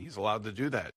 He's allowed to do that.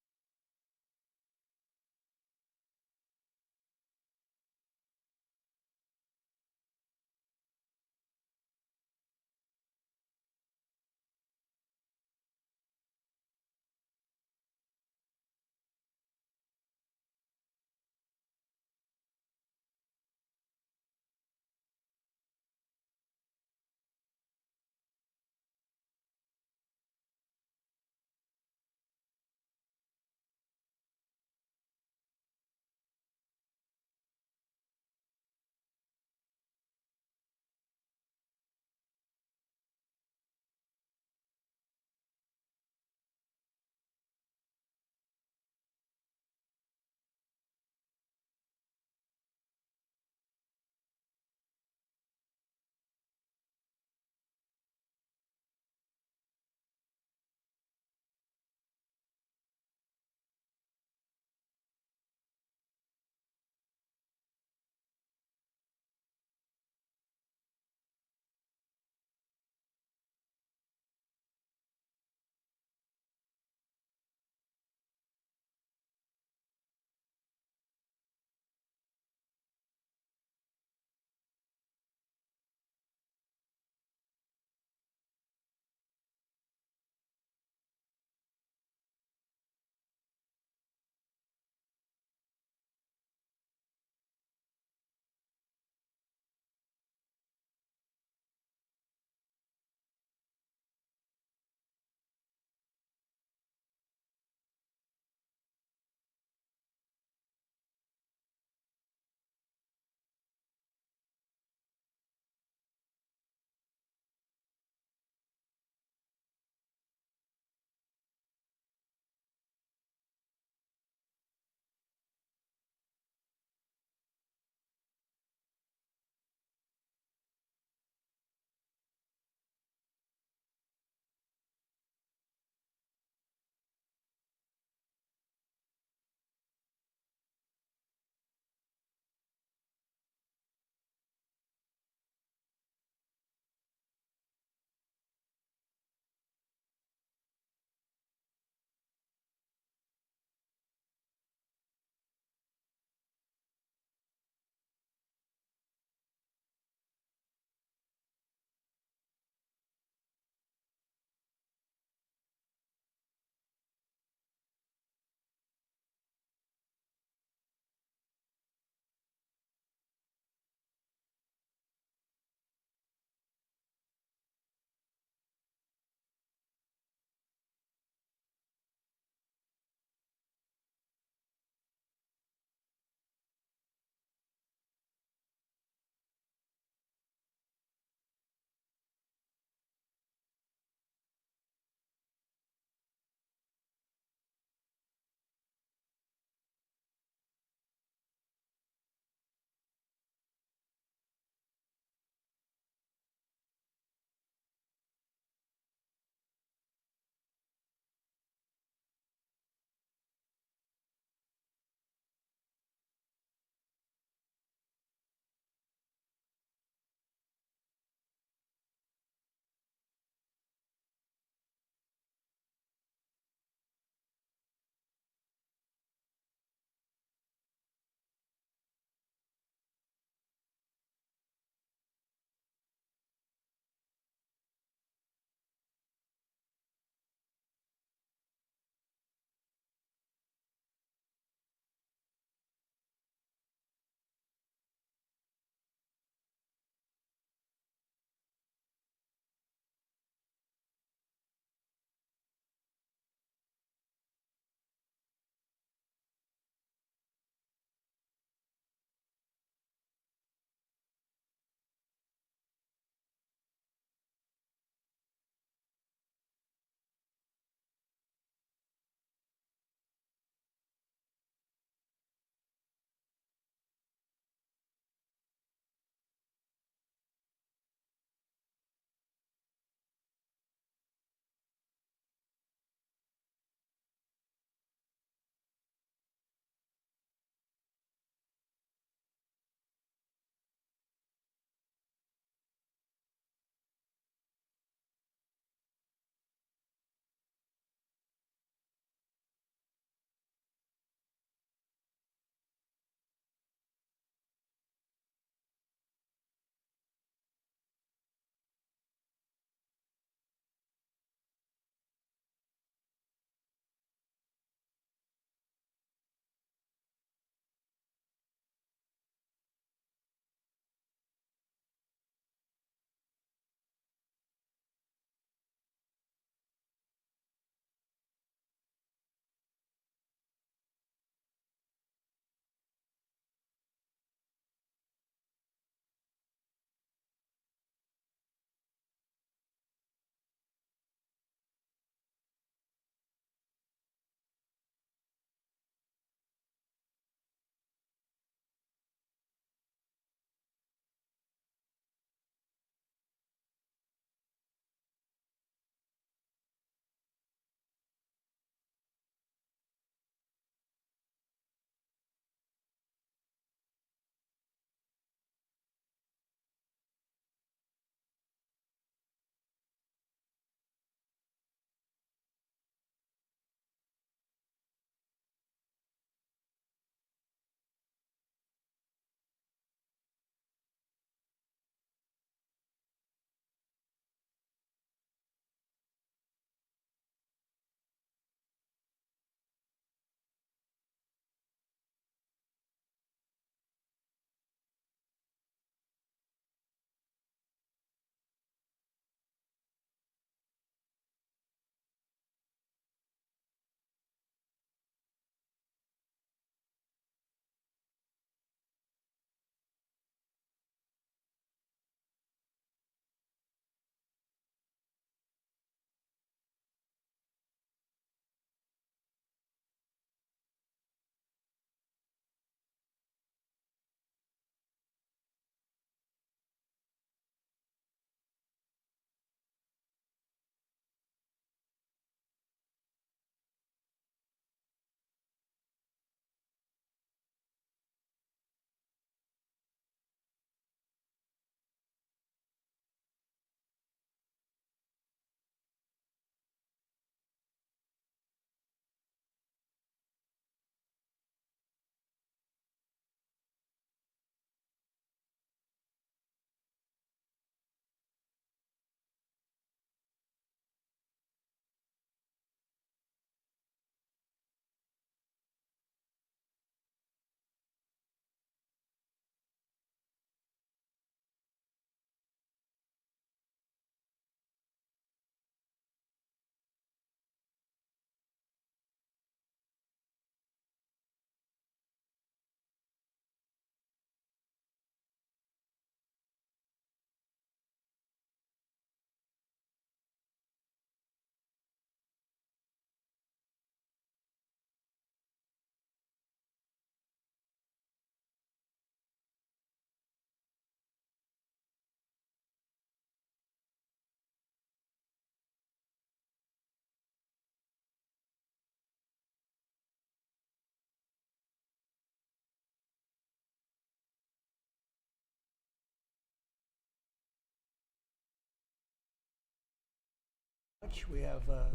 We have a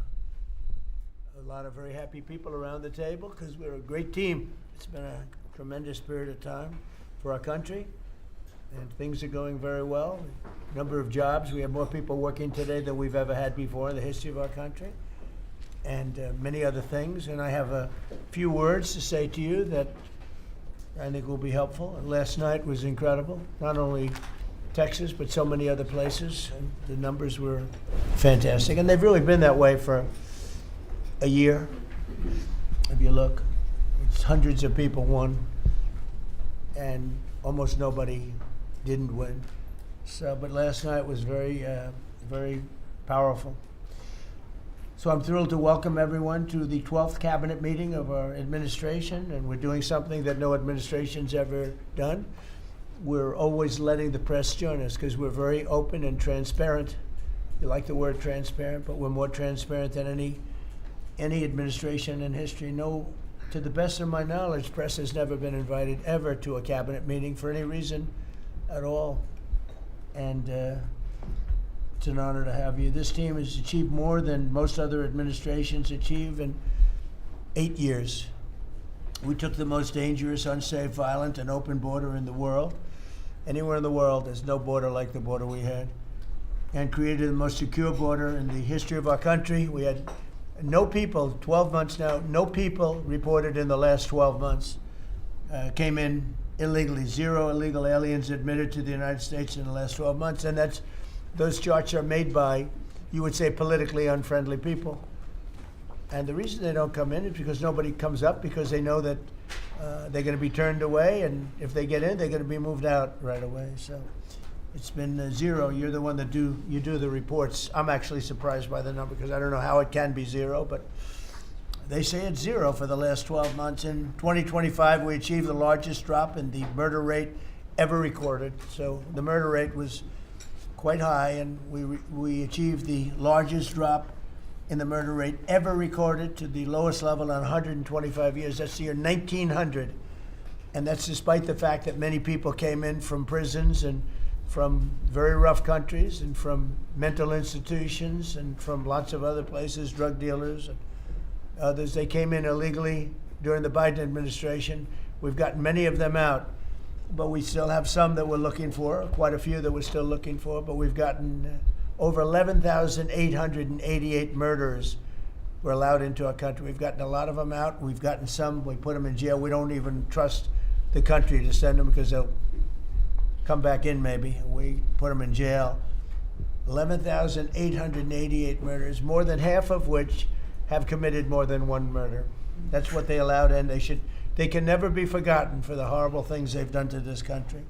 lot of very happy people around the table because we're a great team. It's been a tremendous period of time for our country, and things are going very well. Number of jobs, we have more people working today than we've ever had before in the history of our country, and many other things. And I have a few words to say to you that I think will be helpful. Last night was incredible, not only Texas, but so many other places, and the numbers were fantastic. And they've really been that way for a year. If you look, it's hundreds of people won, and almost nobody didn't win. So, but last night was very, very powerful. So I'm thrilled to welcome everyone to the 12th cabinet meeting of our administration, and we're doing something that no administration's ever done. We're always letting the press join us because we're very open and transparent. You like the word transparent, but we're more transparent than any administration in history. No, to the best of my knowledge, press has never been invited ever to a cabinet meeting for any reason at all. And it's an honor to have you. This team has achieved more than most other administrations achieve in 8 years. We took the most dangerous, unsafe, violent, and open border in the world. Anywhere in the world, there's no border like the border we had, and created the most secure border in the history of our country. We had no people, 12 months now, no people reported in the last 12 months came in illegally. 0 illegal aliens admitted to the United States in the last 12 months, and those charts are made by, you would say, politically unfriendly people. And the reason they don't come in is because nobody comes up, because they know that they're going to be turned away, and if they get in, they're going to be moved out right away. So it's been 0. You're the one that do the reports. I'm actually surprised by the number because I don't know how it can be 0, but they say it's 0 for the last 12 months. In 2025, we achieved the largest drop in the murder rate ever recorded. So the murder rate was quite high, and we achieved the largest drop in the murder rate ever recorded to the lowest level in 125 years. That's the year 1900. And that's despite the fact that many people came in from prisons and from very rough countries and from mental institutions and from lots of other places, drug dealers and others. They came in illegally during the Biden administration. We've gotten many of them out, but we still have some that we're looking for, quite a few that we're still looking for, but we've gotten over 11,888 murderers were allowed into our country. We've gotten a lot of them out. We've gotten some, we put them in jail. We don't even trust the country to send them because they'll come back in maybe. We put them in jail. 11,888 murders, more than half of which have committed more than one murder. That's what they allowed in. They can never be forgotten for the horrible things they've done to this country.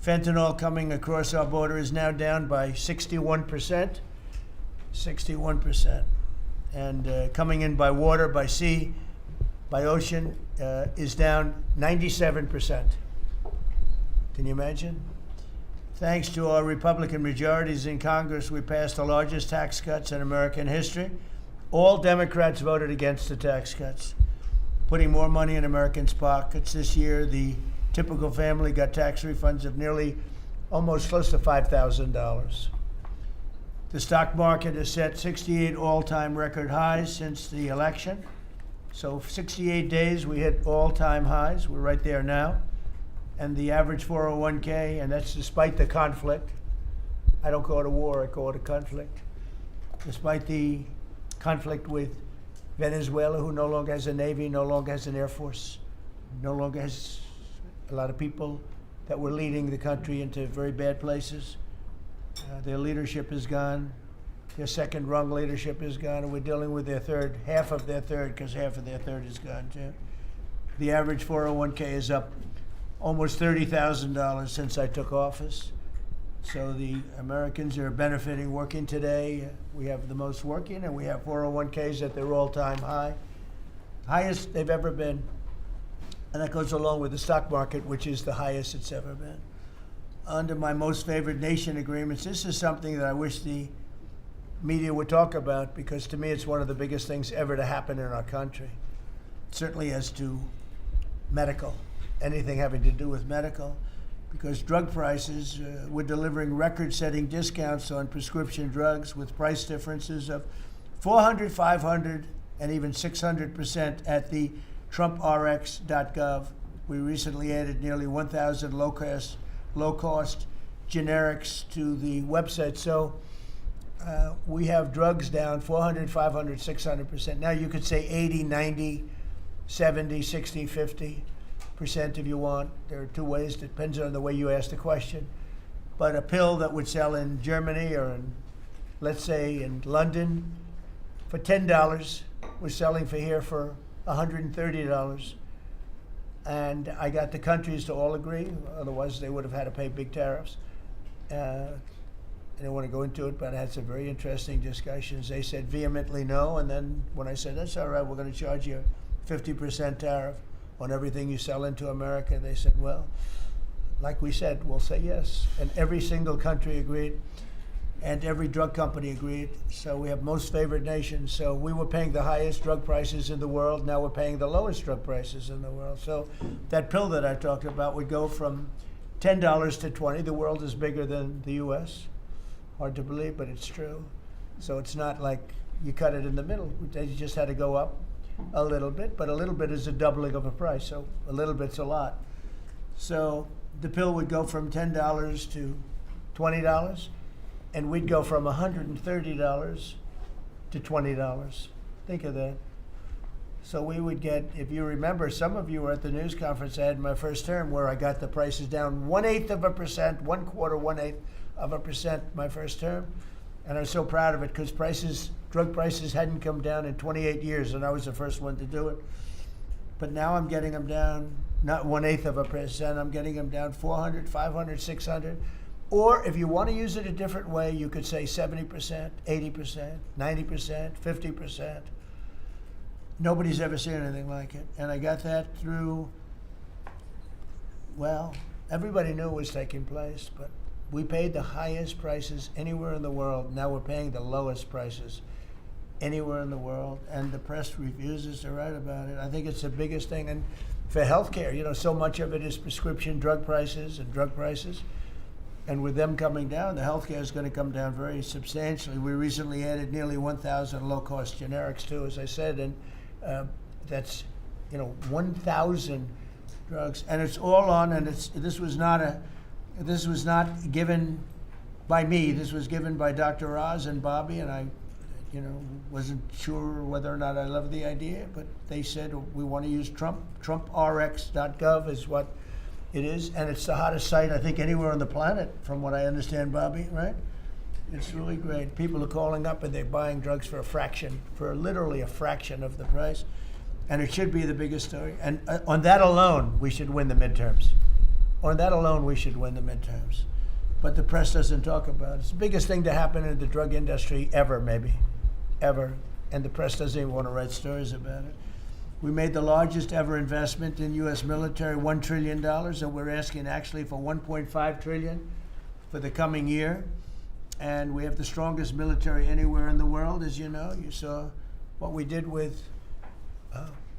Fentanyl coming across our border is now down by 61%. 61%. And coming in by water, by sea, by ocean is down 97%. Can you imagine? Thanks to our Republican majorities in Congress, we passed the largest tax cuts in American history. All Democrats voted against the tax cuts, putting more money in Americans' pockets. This year, the typical family got tax refunds of nearly almost close to $5,000. The stock market has set 68 all-time record highs since the election. So 68 days, we hit all-time highs. We're right there now. And the average 401k, and that's despite the conflict. I don't call it a war, I call it a conflict. Despite the conflict with Venezuela, who no longer has a Navy, no longer has an Air Force, no longer has a lot of people that were leading the country into very bad places. Their leadership is gone. Their second rung leadership is gone, and we're dealing with their third, half of their third, because half of their third is gone too. The average 401k is up almost $30,000 since I took office. So the Americans are benefiting working today. We have the most working, and we have 401ks at their all-time high, highest they've ever been. And that goes along with the stock market, which is the highest it's ever been. Under my most favored nation agreements, this is something that I wish the media would talk about, because to me it's one of the biggest things ever to happen in our country. Certainly as to medical, anything having to do with medical. because drug prices, we're delivering record-setting discounts on prescription drugs with price differences of 400, 500, and even 600% at the TrumpRx.gov. We recently added nearly 1,000 low-cost generics to the website. So we have drugs down 400, 500, 600%. Now you could say 80, 90, 70, 60, 50% if you want. There are two ways. It depends on the way you ask the question. But a pill that would sell in Germany or in, let's say, in London for $10, we're selling for here for $130. And I got the countries to all agree. Otherwise, they would have had to pay big tariffs. I don't want to go into it, but I had some very interesting discussions. They said vehemently no, and then when I said, that's all right, we're going to charge you a 50% tariff on everything you sell into America, they said, well, like we said, we'll say yes. And every single country agreed, and every drug company agreed. So we have most favored nations. So we were paying the highest drug prices in the world. Now we're paying the lowest drug prices in the world. So that pill that I talked about would go from $10 to $20. The world is bigger than the U.S. Hard to believe, but it's true. So it's not like you cut it in the middle. They just had to go up a little bit, but a little bit is a doubling of a price. So a little bit's a lot. So the pill would go from $10 to $20. And we'd go from $130 to $20. Think of that. So we would get, if you remember, some of you were at the news conference I had in my first term where I got the prices down 1/8%, 1/4% my first term. And I was so proud of it because drug prices hadn't come down in 28 years, and I was the first one to do it. But now I'm getting them down, not 1/8%, I'm getting them down 400, 500, 600. Or if you want to use it a different way, you could say 70%, 80%, 90%, 50%. Nobody's ever seen anything like it. And I got that through, well, everybody knew it was taking place, but we paid the highest prices anywhere in the world. Now we're paying the lowest prices anywhere in the world, and the press refuses to write about it. I think it's the biggest thing. And for healthcare, so much of it is prescription drug prices and drug prices. And with them coming down, the healthcare is going to come down very substantially. We recently added nearly 1,000 low-cost generics too, as I said, and that's 1,000 drugs, and it's all on. And this was not given by me. This was given by Dr. Oz and Bobby, and I, wasn't sure whether or not I loved the idea, but they said we want to use Trump. TrumpRx.gov is what it is, and it's the hottest site, I think, anywhere on the planet, from what I understand, Bobby, right? It's really great. People are calling up and they're buying drugs for literally a fraction of the price. And it should be the biggest story. And on that alone, we should win the midterms. On that alone, we should win the midterms. But the press doesn't talk about it. It's the biggest thing to happen in the drug industry ever, maybe. Ever. And the press doesn't even want to write stories about it. We made the largest ever investment in U.S. military, $1 trillion, and we're asking actually for $1.5 trillion for the coming year. And we have the strongest military anywhere in the world, as you know. You saw what we did with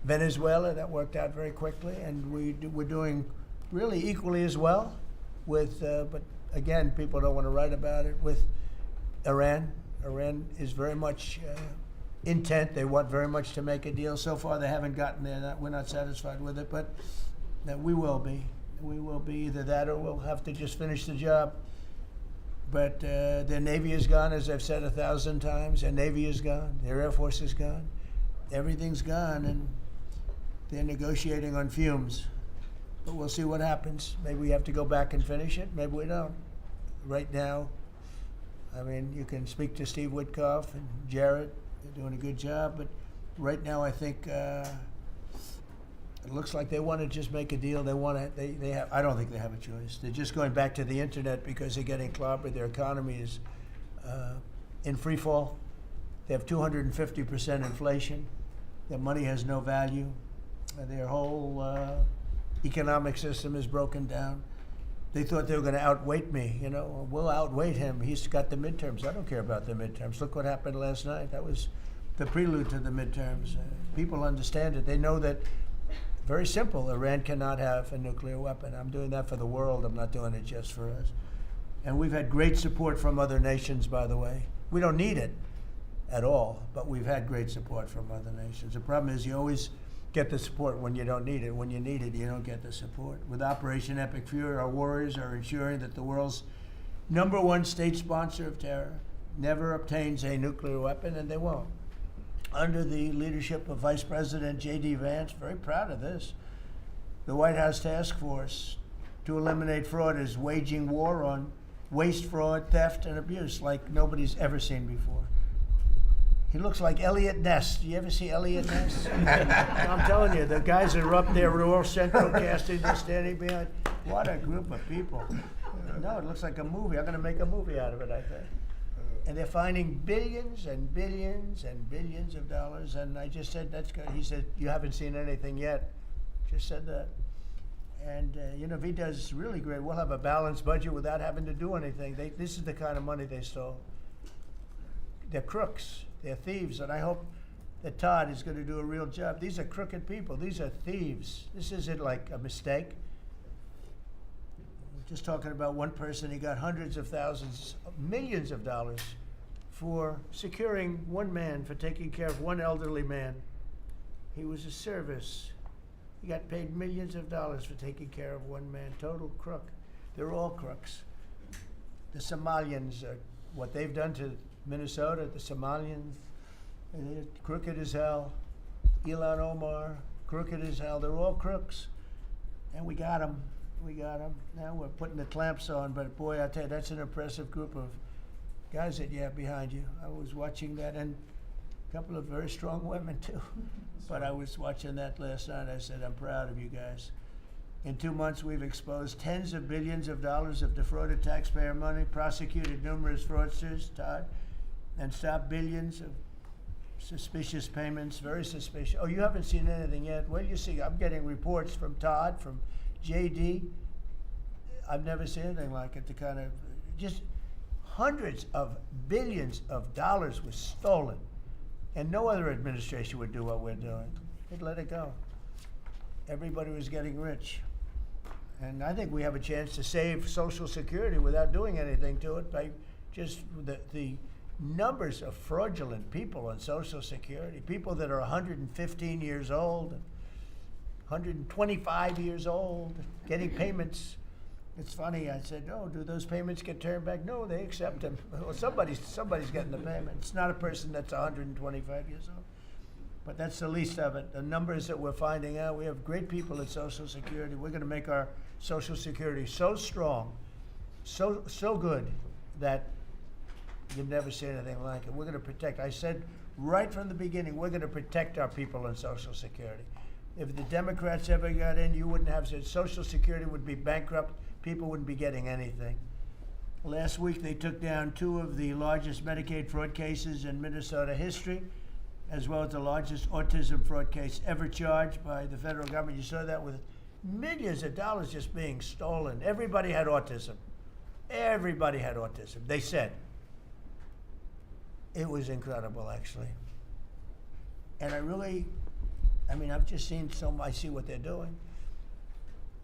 Venezuela. That worked out very quickly. And we're doing really equally as well with, but again, people don't want to write about it, with Iran. Iran is very much intent. They want very much to make a deal. So far, they haven't gotten there. We're not satisfied with it, but we will be. We will be either that or we'll have to just finish the job. But their Navy is gone, as I've said 1,000 times. Their Navy is gone. Their Air Force is gone. Everything's gone, and they're negotiating on fumes. But we'll see what happens. Maybe we have to go back and finish it. Maybe we don't. Right now, I mean, you can speak to Steve Witkoff and Jared. They're doing a good job, but right now I think it looks like they want to just make a deal. They want to. They have. I don't think they have a choice. They're just going back to the internet because they're getting clobbered. Their economy is in free fall. They have 250% inflation. Their money has no value. Their whole economic system is broken down. They thought they were going to outweight me. We'll outweight him. He's got the midterms. I don't care about the midterms. Look what happened last night. That was the prelude to the midterms. People understand it. They know that Very simple. Iran cannot have a nuclear weapon. I'm doing that for the world. I'm not doing it just for us. And we've had great support from other nations, by the way. We don't need it at all, but we've had great support from other nations. The problem is you always get the support when you don't need it. When you need it, you don't get the support. With Operation Epic Fury, our warriors are ensuring that the world's #1 state sponsor of terror never obtains a nuclear weapon, and they won't. Under the leadership of Vice President J.D. Vance, very proud of this, the White House Task Force to eliminate fraud is waging war on waste, fraud, theft, and abuse like nobody's ever seen before. He looks like Elliot Ness. Do you ever see Elliot Ness? I'm telling you, the guys that are up there, all central casting, they're standing behind. What a group of people. No, it looks like a movie. I'm going to make a movie out of it, I think. And they're finding billions and billions and billions of dollars. And I just said, that's good. He said, you haven't seen anything yet. Just said that. And, if he does really great, we'll have a balanced budget without having to do anything. This is the kind of money they stole. They're crooks. They're thieves. And I hope that Todd is going to do a real job. These are crooked people. These are thieves. This isn't like a mistake. Just talking about one person, he got hundreds of thousands, millions of dollars for securing one man, for taking care of one elderly man. He was a service. He got paid millions of dollars for taking care of one man. Total crook. They're all crooks. The Somalians, what they've done to Minnesota, the Somalians, they're crooked as hell. Ilhan Omar, crooked as hell. They're all crooks. And we got them. We got them. Now we're putting the clamps on, but boy, I tell you, that's an impressive group of guys that you have behind you. I was watching that, and a couple of very strong women too. But I was watching that last night. I said, I'm proud of you guys. In 2 months, we've exposed tens of billions of dollars of defrauded taxpayer money, prosecuted numerous fraudsters, Todd, and stopped billions of suspicious payments, very suspicious. Oh, you haven't seen anything yet? Well, you see, I'm getting reports from Todd, from JD. I've never seen anything like it. The kind of, just hundreds of billions of dollars was stolen. And no other administration would do what we're doing. They'd let it go. Everybody was getting rich. And I think we have a chance to save Social Security without doing anything to it by just the numbers of fraudulent people on Social Security, people that are 115 years old, 125 years old, getting payments. It's funny, I said, oh, do those payments get turned back? No, they accept them. Well, somebody's getting the payment. It's not a person that's 125 years old. But that's the least of it. The numbers that we're finding out, we have great people at Social Security. We're going to make our Social Security so strong, so good, that you've never seen anything like it. We're going to protect. I said right from the beginning, we're going to protect our people on Social Security. If the Democrats ever got in, you wouldn't have Social Security would be bankrupt. People wouldn't be getting anything. Last week, they took down 2 of the largest Medicaid fraud cases in Minnesota history, as well as the largest autism fraud case ever charged by the federal government. You saw that with millions of dollars just being stolen. Everybody had autism. Everybody had autism, they said. It was incredible, actually. And I've just seen I see what they're doing.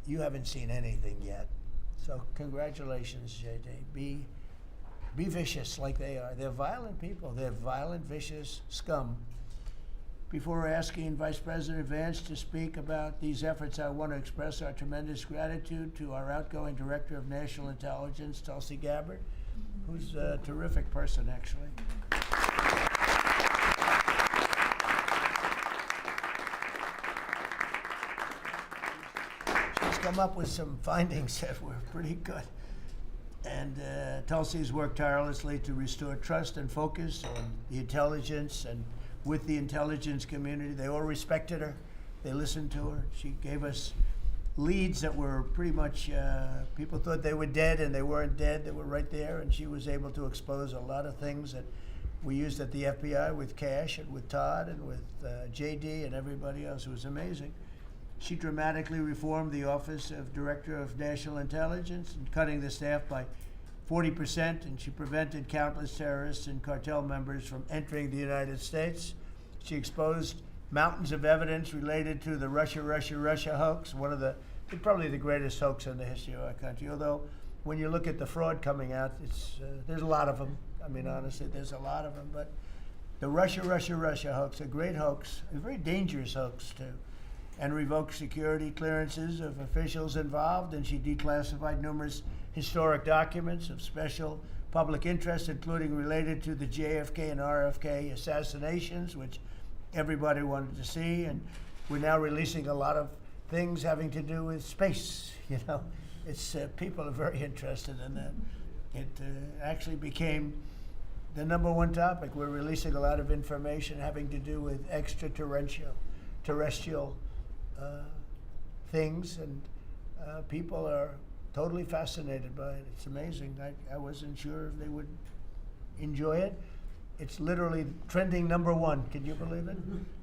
You haven't seen anything yet. So congratulations, JD. Be vicious like they are. They're violent people. They're violent, vicious scum. Before asking Vice President Vance to speak about these efforts, I want to express our tremendous gratitude to our outgoing Director of National Intelligence, Tulsi Gabbard, who's a terrific person, actually. Come up with some findings that were pretty good. And Tulsi's worked tirelessly to restore trust and focus on the intelligence, and with the intelligence community. They all respected her. They listened to her. She gave us leads that were pretty much, people thought they were dead, and they weren't dead. They were right there, and she was able to expose a lot of things that we used at the FBI with Cash and with Todd and with JD and everybody else. It was amazing. She dramatically reformed the Office of Director of National Intelligence, and cutting the staff by 40%, and she prevented countless terrorists and cartel members from entering the United States. She exposed mountains of evidence related to the Russia hoax, probably the greatest hoax in the history of our country. Although, when you look at the fraud coming out, there's a lot of them. I mean, honestly, there's a lot of them. But the Russia hoax, a great hoax, a very dangerous hoax too, and revoked security clearances of officials involved, and she declassified numerous historic documents of special public interest, including related to the JFK and RFK assassinations, which everybody wanted to see. And we're now releasing a lot of things having to do with space. You know, it's people are very interested in that. It actually became the #1 topic. We're releasing a lot of information having to do with terrestrial things, and people are totally fascinated by it. It's amazing. I wasn't sure if they would enjoy it. It's literally trending #1. Can you believe it?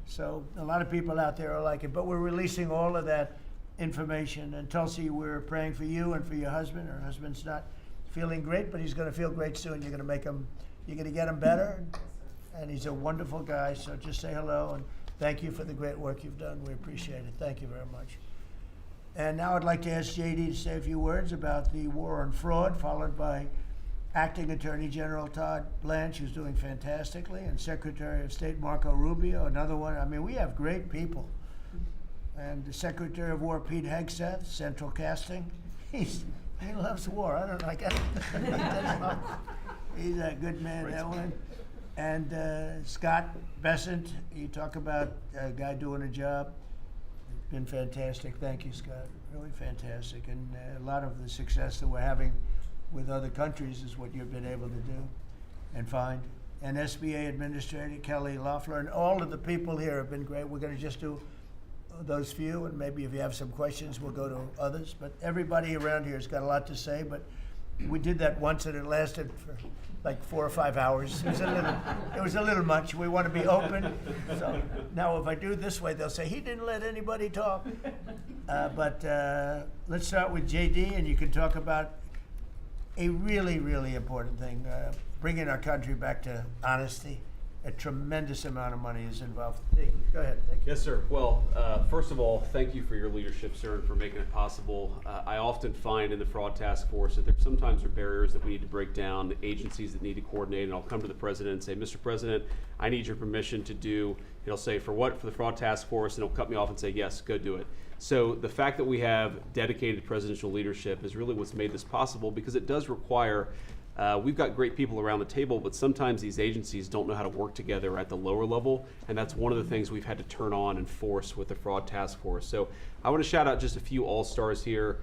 So a lot of people out there are like it. But we're releasing all of that information. And Tulsi, we're praying for you and for your husband. Her husband's not feeling great, but he's going to feel great soon. You're going to get him better. And he's a wonderful guy. So just say hello and thank you for the great work you've done. We appreciate it. Thank you very much. And now I'd like to ask JD to say a few words about the war on fraud, followed by Acting Attorney General Todd Blanche, who's doing fantastically, and Secretary of State Marco Rubio, another one. I mean, we have great people. And the Secretary of War Pete Hegseth, Central Casting. He loves war. I don't know. He's a good man, that one. And Scott Bessent, you talk about a guy doing a job. It's been fantastic. Thank you, Scott. Really fantastic. And a lot of the success that we're having with other countries is what you've been able to do and find. And SBA Administrator Kelly Loeffler, and all of the people here have been great. We're going to just do those few, and maybe if you have some questions, we'll go to others. But everybody around here has got a lot to say, but we did that once and it lasted for like 4 or 5 hours. It was a little much. We want to be open. So now if I do it this way, they'll say, he didn't let anybody talk. But let's start with JD, and you can talk about a really, really important thing, bringing our country back to honesty. A tremendous amount of money is involved. Go ahead. Thank you. Yes, sir. Well, first of all, thank you for your leadership, sir, and for making it possible. I often find in the fraud task force that there sometimes are barriers that we need to break down, agencies that need to coordinate, and I'll come to the president and say, Mr. President, I need your permission to do, he'll say, for what? For the fraud task force, and he'll cut me off and say, yes, go do it. So the fact that we have dedicated presidential leadership is really what's made this possible, because it does require we've got great people around the table, but sometimes these agencies don't know how to work together at the lower level, and that's one of the things we've had to turn on and force with the fraud task force. So I want to shout out just a few all-stars here.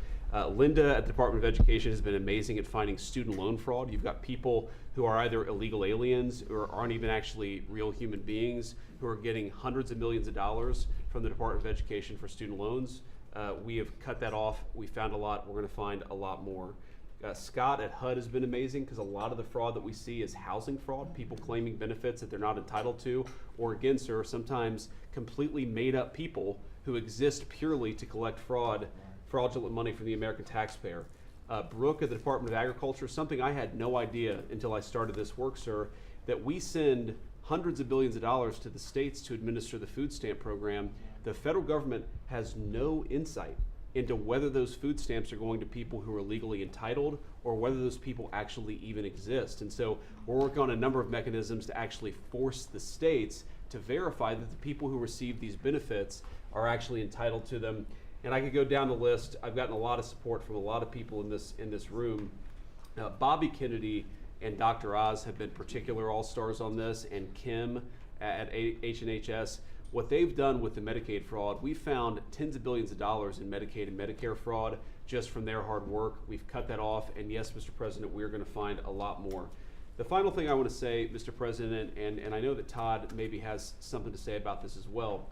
Linda at the Department of Education has been amazing at finding student loan fraud. You've got people who are either illegal aliens or aren't even actually real human beings who are getting hundreds of millions of dollars from the Department of Education for student loans. We have cut that off. We found a lot. We're going to find a lot more. Scott at HUD has been amazing, because a lot of the fraud that we see is housing fraud, people claiming benefits that they're not entitled to, or again, sir, sometimes completely made up people who exist purely to collect fraudulent money from the American taxpayer. Brooke at the Department of Agriculture, something I had no idea until I started this work, sir, that we send hundreds of billions of dollars to the states to administer the food stamp program. The federal government has no insight into whether those food stamps are going to people who are legally entitled or whether those people actually even exist. And so we're working on a number of mechanisms to actually force the states to verify that the people who receive these benefits are actually entitled to them. And I could go down the list. I've gotten a lot of support from a lot of people in this room. Bobby Kennedy and Dr. Oz have been particular all-stars on this, and Kim at H&HS. What they've done with the Medicaid fraud, we found tens of billions of dollars in Medicaid and Medicare fraud just from their hard work. We've cut that off, and yes, Mr. President, we're going to find a lot more. The final thing I want to say, Mr. President, and I know that Todd maybe has something to say about this as well,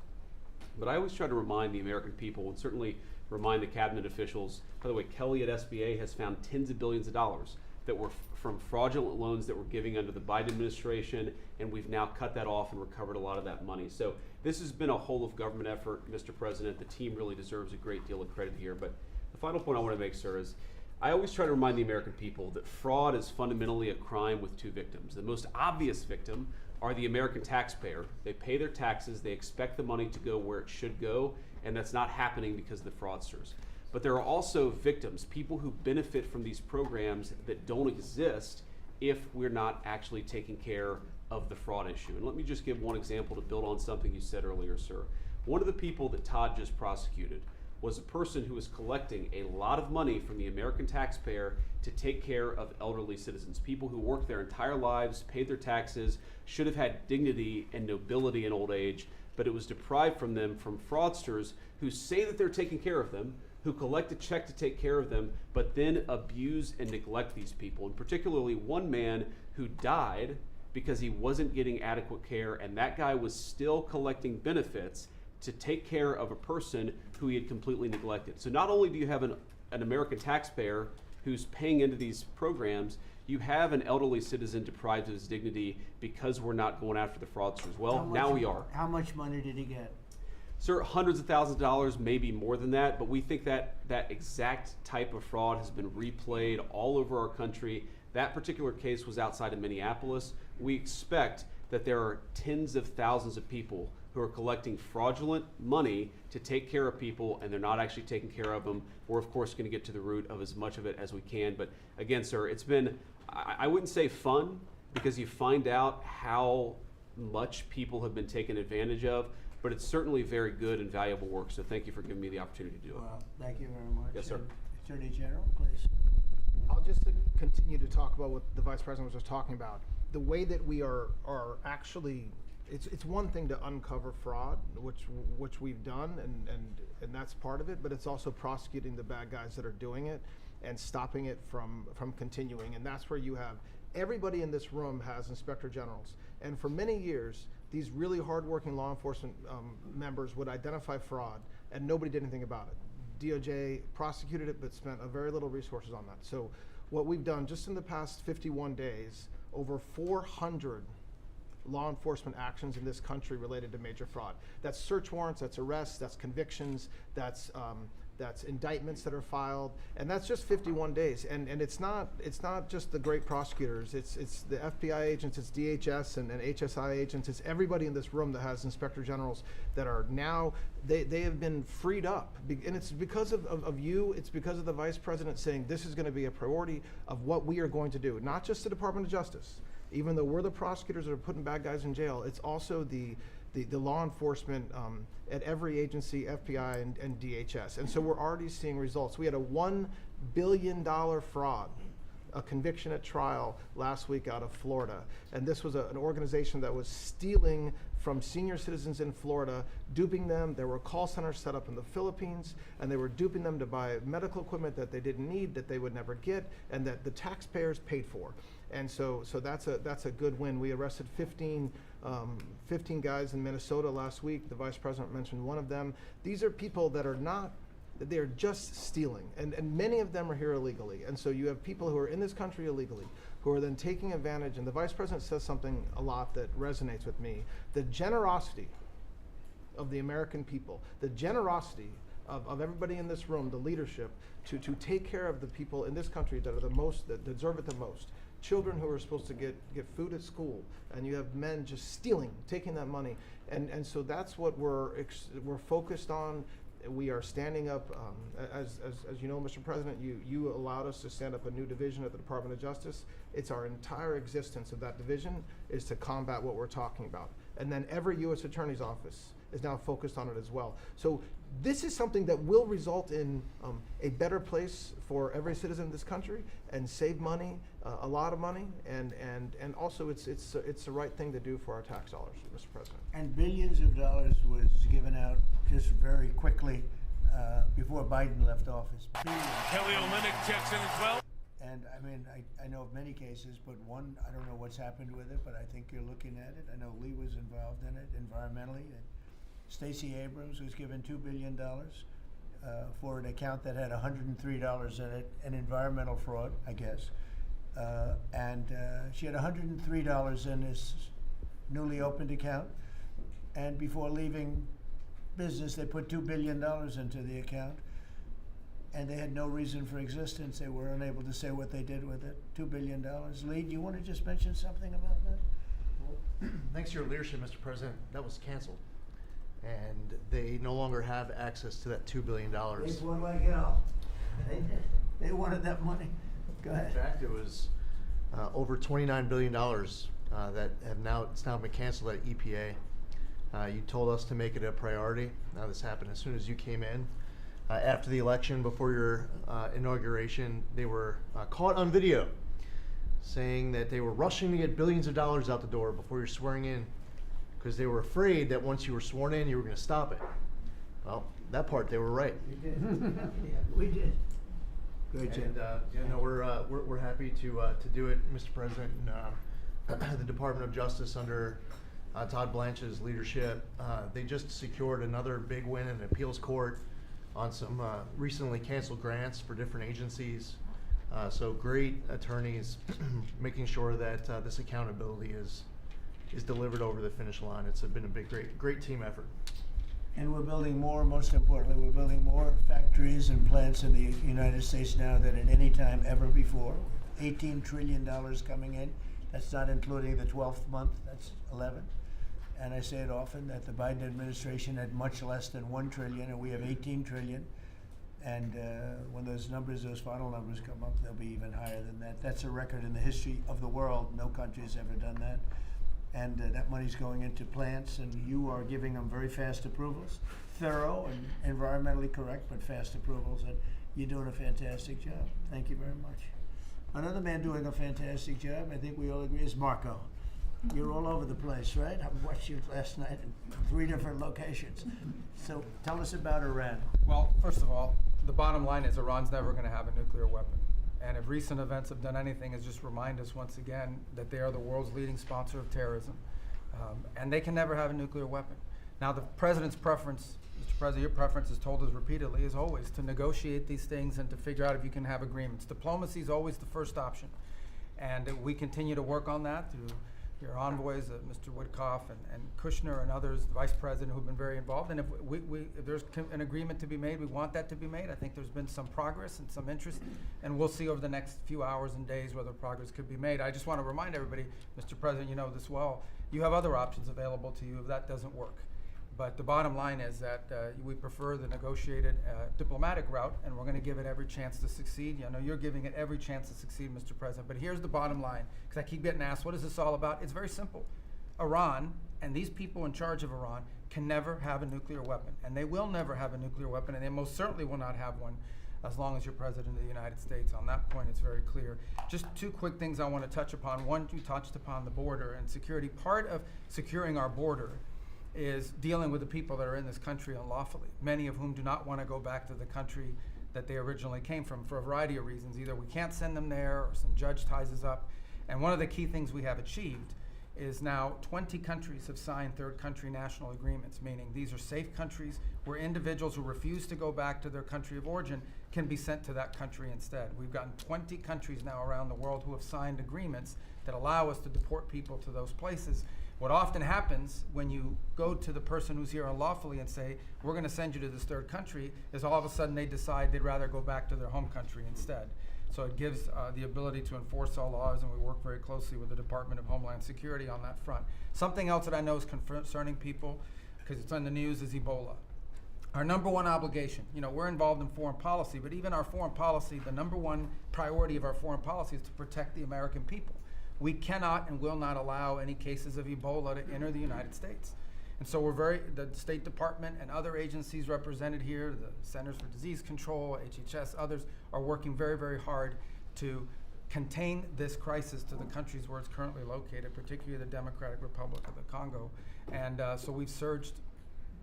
but I always try to remind the American people, and certainly remind the cabinet officials. By the way, Kelly at SBA has found tens of billions of dollars that were from fraudulent loans that were giving under the Biden administration, and we've now cut that off and recovered a lot of that money. So this has been a whole of government effort, Mr. President. The team really deserves a great deal of credit here. But the final point I want to make, sir, is I always try to remind the American people that fraud is fundamentally a crime with two victims. The most obvious victim are the American taxpayer. They pay their taxes, they expect the money to go where it should go, and that's not happening because of the fraudsters. But there are also victims, people who benefit from these programs that don't exist if we're not actually taking care of the fraud issue. And let me just give one example to build on something you said earlier, sir. One of the people that Todd just prosecuted was a person who was collecting a lot of money from the American taxpayer to take care of elderly citizens, people who worked their entire lives, paid their taxes, should have had dignity and nobility in old age, but it was deprived from them from fraudsters who say that they're taking care of them, who collect a check to take care of them, but then abuse and neglect these people. And particularly one man who died because he wasn't getting adequate care, and that guy was still collecting benefits to take care of a person who he had completely neglected. So not only do you have an American taxpayer who's paying into these programs, you have an elderly citizen deprived of his dignity because we're not going after the fraudsters. Well, now we are. How much money did he get? Sir, hundreds of thousands of dollars, maybe more than that, but we think that that exact type of fraud has been replayed all over our country. That particular case was outside of Minneapolis. We expect that there are tens of thousands of people who are collecting fraudulent money to take care of people, and they're not actually taking care of them. We're of course going to get to the root of as much of it as we can. But again, sir, it's been, I wouldn't say fun, because you find out how much people have been taken advantage of, but it's certainly very good and valuable work. So thank you for giving me the opportunity to do it. Well, thank you very much. Yes, sir. And Attorney General, please. I'll just continue to talk about what the Vice President was just talking about. The way that we are actually, it's one thing to uncover fraud, which we've done, and that's part of it, but it's also prosecuting the bad guys that are doing it and stopping it from continuing. And that's where you have, everybody in this room has inspector generals. And for many years, these really hardworking law enforcement members would identify fraud, and nobody did anything about it. DOJ prosecuted it, but spent a very little resources on that. So what we've done just in the past 51 days, over 400 law enforcement actions in this country related to major fraud. That's search warrants, that's arrests, that's convictions, that's indictments that are filed, and that's just 51 days. And it's not just the great prosecutors. It's the FBI agents, it's DHS and HSI agents. It's everybody in this room that has inspector generals that are now they have been freed up, and it's because of you. It's because of the Vice President saying this is going to be a priority of what we are going to do. Not just the Department of Justice, even though we're the prosecutors that are putting bad guys in jail. It's also the law enforcement at every agency, FBI and DHS. And so we're already seeing results. We had a $1 billion fraud, a conviction at trial last week out of Florida. And this was an organization that was stealing from senior citizens in Florida, duping them. There were call centers set up in the Philippines, and they were duping them to buy medical equipment that they didn't need, that they would never get, and that the taxpayers paid for. And so that's a good win. We arrested 15 guys in Minnesota last week. The Vice President mentioned one of them. These are people that are not, they're just stealing. And many of them are here illegally. And so you have people who are in this country illegally, who are then taking advantage. And the Vice President says something a lot that resonates with me. The generosity of the American people, the generosity of everybody in this room, the leadership, to take care of the people in this country that are the most, that deserve it the most. Children who are supposed to get food at school, and you have men just stealing, taking that money, and so that's what we're focused on. We are standing up, as you know, Mr. President, you allowed us to stand up a new division at the Department of Justice. It's our entire existence of that division is to combat what we're talking about, and then every U.S. Attorney's office is now focused on it as well. So this is something that will result in a better place for every citizen in this country and save money, a lot of money, and also it's the right thing to do for our tax dollars, Mr. President. And billions of dollars was given out just very quickly before Biden left office. Billions. Kelly Olynyk checks in as well. And I mean, I know of many cases, but one, I don't know what's happened with it, but I think you're looking at it. I know Lee was involved in it environmentally. Stacey Abrams was given $2 billion for an account that had $103 in it, an environmental fraud, I guess. And she had $103 in this newly opened account. And before leaving business, they put $2 billion into the account. And they had no reason for existence. They were unable to say what they did with it. $2 billion. Lee, do you want to just mention something about that? Thanks to your leadership, Mr. President, that was canceled. And they no longer have access to that $2 billion. They won like hell. They wanted that money. Go In ahead. fact, it was over $29 billion that it's now been canceled at EPA. You told us to make it a priority. Now this happened as soon as you came in. After the election, before your inauguration, they were caught on video saying that they were rushing to get billions of dollars out the door before you're swearing in because they were afraid that once you were sworn in, you were going to stop it. Well, that part, they were right. We did. We did. Great job. And we're happy to do it, Mr. President. And, the Department of Justice under Todd Blanche's leadership, they just secured another big win in the appeals court on some recently canceled grants for different agencies. So great attorneys making sure that this accountability is delivered over the finish line. It's been a great team effort. And we're building more, most importantly, we're building more factories and plants in the United States now than at any time ever before. $18 trillion coming in. That's not including the 12th month, that's 11. And I say it often that the Biden administration had much less than 1 trillion and we have 18 trillion. And when those final numbers come up, they'll be even higher than that. That's a record in the history of the world. No country has ever done that. And that money's going into plants, and you are giving them very fast approvals, thorough and environmentally correct, but fast approvals, and you're doing a fantastic job. Thank you very much. Another man doing a fantastic job, I think we all agree, is Marco. You're all over the place, right? I watched you last night in 3 different locations. So tell us about Iran. Well, first of all, the bottom line is Iran's never going to have a nuclear weapon. And if recent events have done anything, is just remind us once again that they are the world's leading sponsor of terrorism. And they can never have a nuclear weapon. Now, the president's preference, Mr. President, your preference is told us repeatedly, is always to negotiate these things and to figure out if you can have agreements. Diplomacy is always the first option. And we continue to work on that through your envoys, Mr. Woodcoff and Kushner and others, the vice president, who've been very involved. And if there's an agreement to be made, we want that to be made. I think there's been some progress and some interest, and we'll see over the next few hours and days whether progress could be made. I just want to remind everybody, Mr. President, you know this well, you have other options available to you if that doesn't work. But the bottom line is that we prefer the negotiated diplomatic route, and we're going to give it every chance to succeed. I know you're giving it every chance to succeed, Mr. President. But here's the bottom line, because I keep getting asked, what is this all about? It's very simple. Iran and these people in charge of Iran can never have a nuclear weapon, and they will never have a nuclear weapon, and they most certainly will not have one as long as you're President of the United States. On that point, it's very clear. Just 2 quick things I want to touch upon. One, you touched upon the border and security. Part of securing our border is dealing with the people that are in this country unlawfully, many of whom do not want to go back to the country that they originally came from for a variety of reasons. Either we can't send them there or some judge ties us up. And one of the key things we have achieved is now 20 countries have signed third country national agreements, meaning these are safe countries where individuals who refuse to go back to their country of origin can be sent to that country instead. We've gotten 20 countries now around the world who have signed agreements that allow us to deport people to those places. What often happens when you go to the person who's here unlawfully and say, we're going to send you to this third country, is all of a sudden they decide they'd rather go back to their home country instead. So it gives the ability to enforce all laws, and we work very closely with the Department of Homeland Security on that front. Something else that I know is concerning people, because it's on the news, is Ebola. Our number one obligation, we're involved in foreign policy, but even our foreign policy, the number one priority of our foreign policy is to protect the American people. We cannot and will not allow any cases of Ebola to enter the United States. And so the State Department and other agencies represented here, the Centers for Disease Control, HHS, others, are working very, very hard to contain this crisis to the countries where it's currently located, particularly the Democratic Republic of the Congo. And so we've surged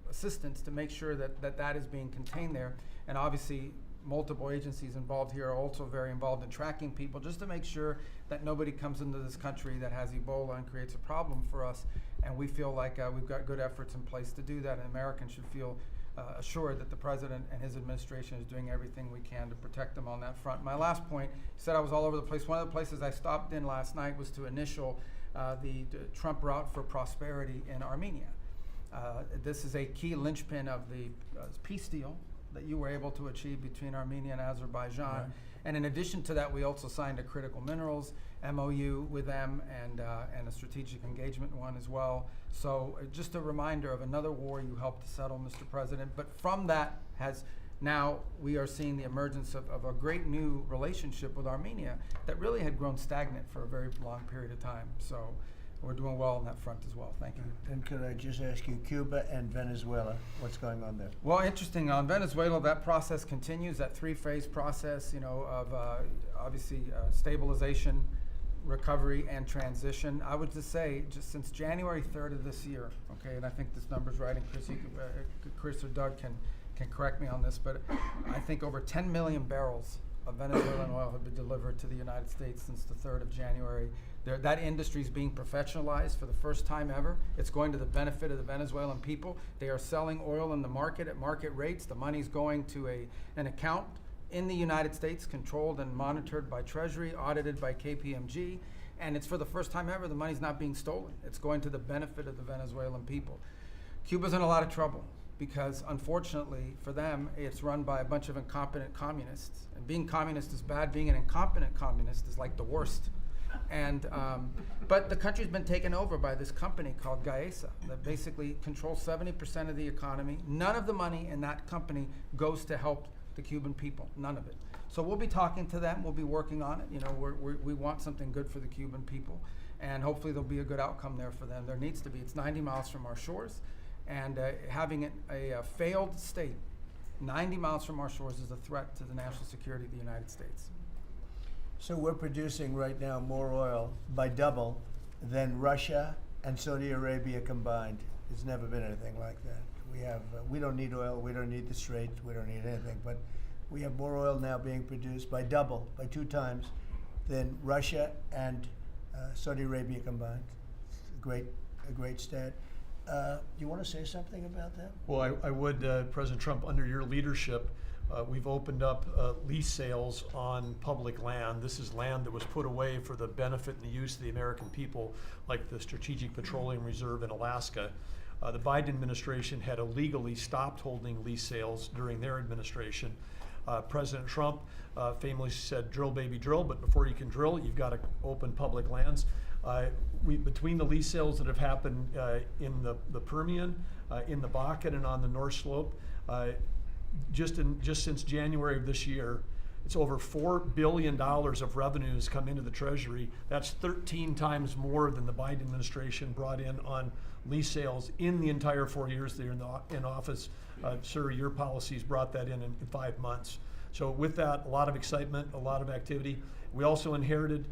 assistance to make sure that is being contained there. And obviously, multiple agencies involved here are also very involved in tracking people, just to make sure that nobody comes into this country that has Ebola and creates a problem for us. And we feel like we've got good efforts in place to do that, and Americans should feel assured that the President and his administration is doing everything we can to protect them on that front. My last point, you said I was all over the place. One of the places I stopped in last night was to initial the Trump route for prosperity in Armenia. This is a key linchpin of the peace deal that you were able to achieve between Armenia and Azerbaijan. Right. And in addition to that, we also signed a critical minerals MOU with them and a strategic engagement one as well. So just a reminder of another war you helped to settle, Mr. President. But from that now we are seeing the emergence of a great new relationship with Armenia that really had grown stagnant for a very long period of time. So we're doing well on that front as well. Thank you. And could I just ask you, Cuba and Venezuela, what's going on there? Well, interesting. On Venezuela, that process continues, that three-phase process, of obviously stabilization, recovery, and transition. I would just say, just since January 3rd of this year, okay, and I think this number's right, and Chris or Doug can correct me on this, but I think over 10 million barrels of Venezuelan oil have been delivered to the United States since the 3rd of January. That industry is being professionalized for the first time ever. It's going to the benefit of the Venezuelan people. They are selling oil in the market at market rates. The money's going to an account in the United States, controlled and monitored by Treasury, audited by KPMG, and it's for the first time ever the money's not being stolen. It's going to the benefit of the Venezuelan people. Cuba's in a lot of trouble because, unfortunately for them, it's run by a bunch of incompetent communists. And being communist is bad. Being an incompetent communist is like the worst. And but the country's been taken over by this company called Gaesa that basically controls 70% of the economy. None of the money in that company goes to help the Cuban people, none of it. So we'll be talking to them, we'll be working on it. We want something good for the Cuban people, and hopefully there'll be a good outcome there for them. There needs to be. It's 90 miles from our shores, and having a failed state 90 miles from our shores is a threat to the national security of the United States. So we're producing right now more oil by double than Russia and Saudi Arabia combined. There's never been anything like that. We don't need oil, we don't need the Strait, we don't need anything, but we have more oil now being produced by 2 times than Russia and Saudi Arabia combined. It's a great stat. Do you want to say something about that? Well, I would, President Trump, under your leadership, we've opened up lease sales on public land. This is land that was put away for the benefit and the use of the American people, like the Strategic Petroleum Reserve in Alaska. The Biden administration had illegally stopped holding lease sales during their administration. President Trump famously said, drill, baby, drill, but before you can drill, you've got to open public lands. Between the lease sales that have happened in the Permian, in the Bakken, and on the North Slope, just since January of this year, it's over $4 billion of revenues come into the Treasury. That's 13 times more than the Biden administration brought in on lease sales in the entire 4 years they're in office. Sir, your policies brought that in 5 months. So with that, a lot of excitement, a lot of activity. We also inherited,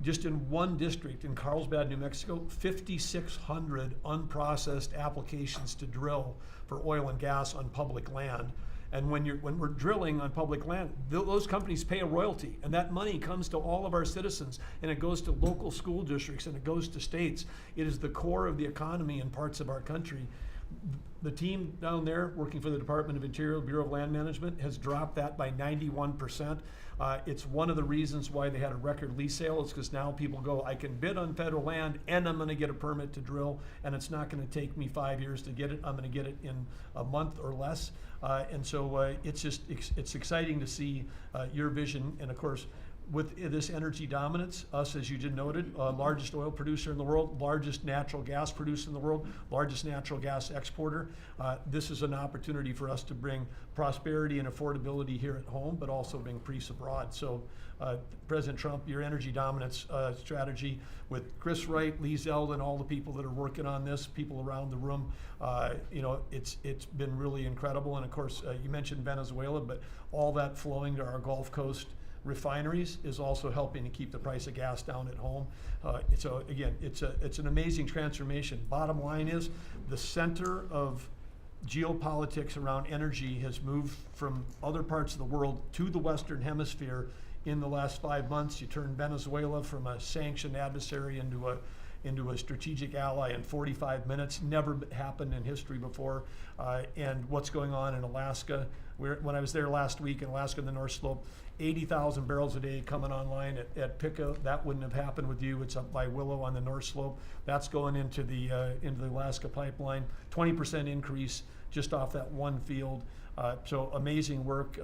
just in one district in Carlsbad, New Mexico, 5,600 unprocessed applications to drill for oil and gas on public land. And when we're drilling on public land, those companies pay a royalty, and that money comes to all of our citizens, and it goes to local school districts, and it goes to states. It is the core of the economy in parts of our country. The team down there working for the Department of Interior, Bureau of Land Management, has dropped that by 91%. It's one of the reasons why they had a record lease sale. It's because now people go, I can bid on federal land and I'm going to get a permit to drill, and it's not going to take me 5 years to get it. I'm going to get it in a month or less. And so it's exciting to see your vision. And of course, with this energy dominance, us, as you just noted, largest oil producer in the world, largest natural gas producer in the world, largest natural gas exporter. This is an opportunity for us to bring prosperity and affordability here at home, but also bring peace abroad. So President Trump, your energy dominance strategy with Chris Wright, Lee Zeldin, all the people that are working on this, people around the room, it's been really incredible. And of course, you mentioned Venezuela, but all that flowing to our Gulf Coast refineries is also helping to keep the price of gas down at home. So again, it's an amazing transformation. Bottom line is the center of geopolitics around energy has moved from other parts of the world to the Western Hemisphere in the last 5 months. You turn Venezuela from a sanctioned adversary into into a strategic ally in 45 minutes. Never happened in history before. And what's going on in Alaska. When I was there last week in Alaska, the North Slope, 80,000 barrels a day coming online at Pico. That wouldn't have happened with you. It's up by Willow on the North Slope. That's going into the Alaska pipeline. 20% increase just off that one field. So amazing work.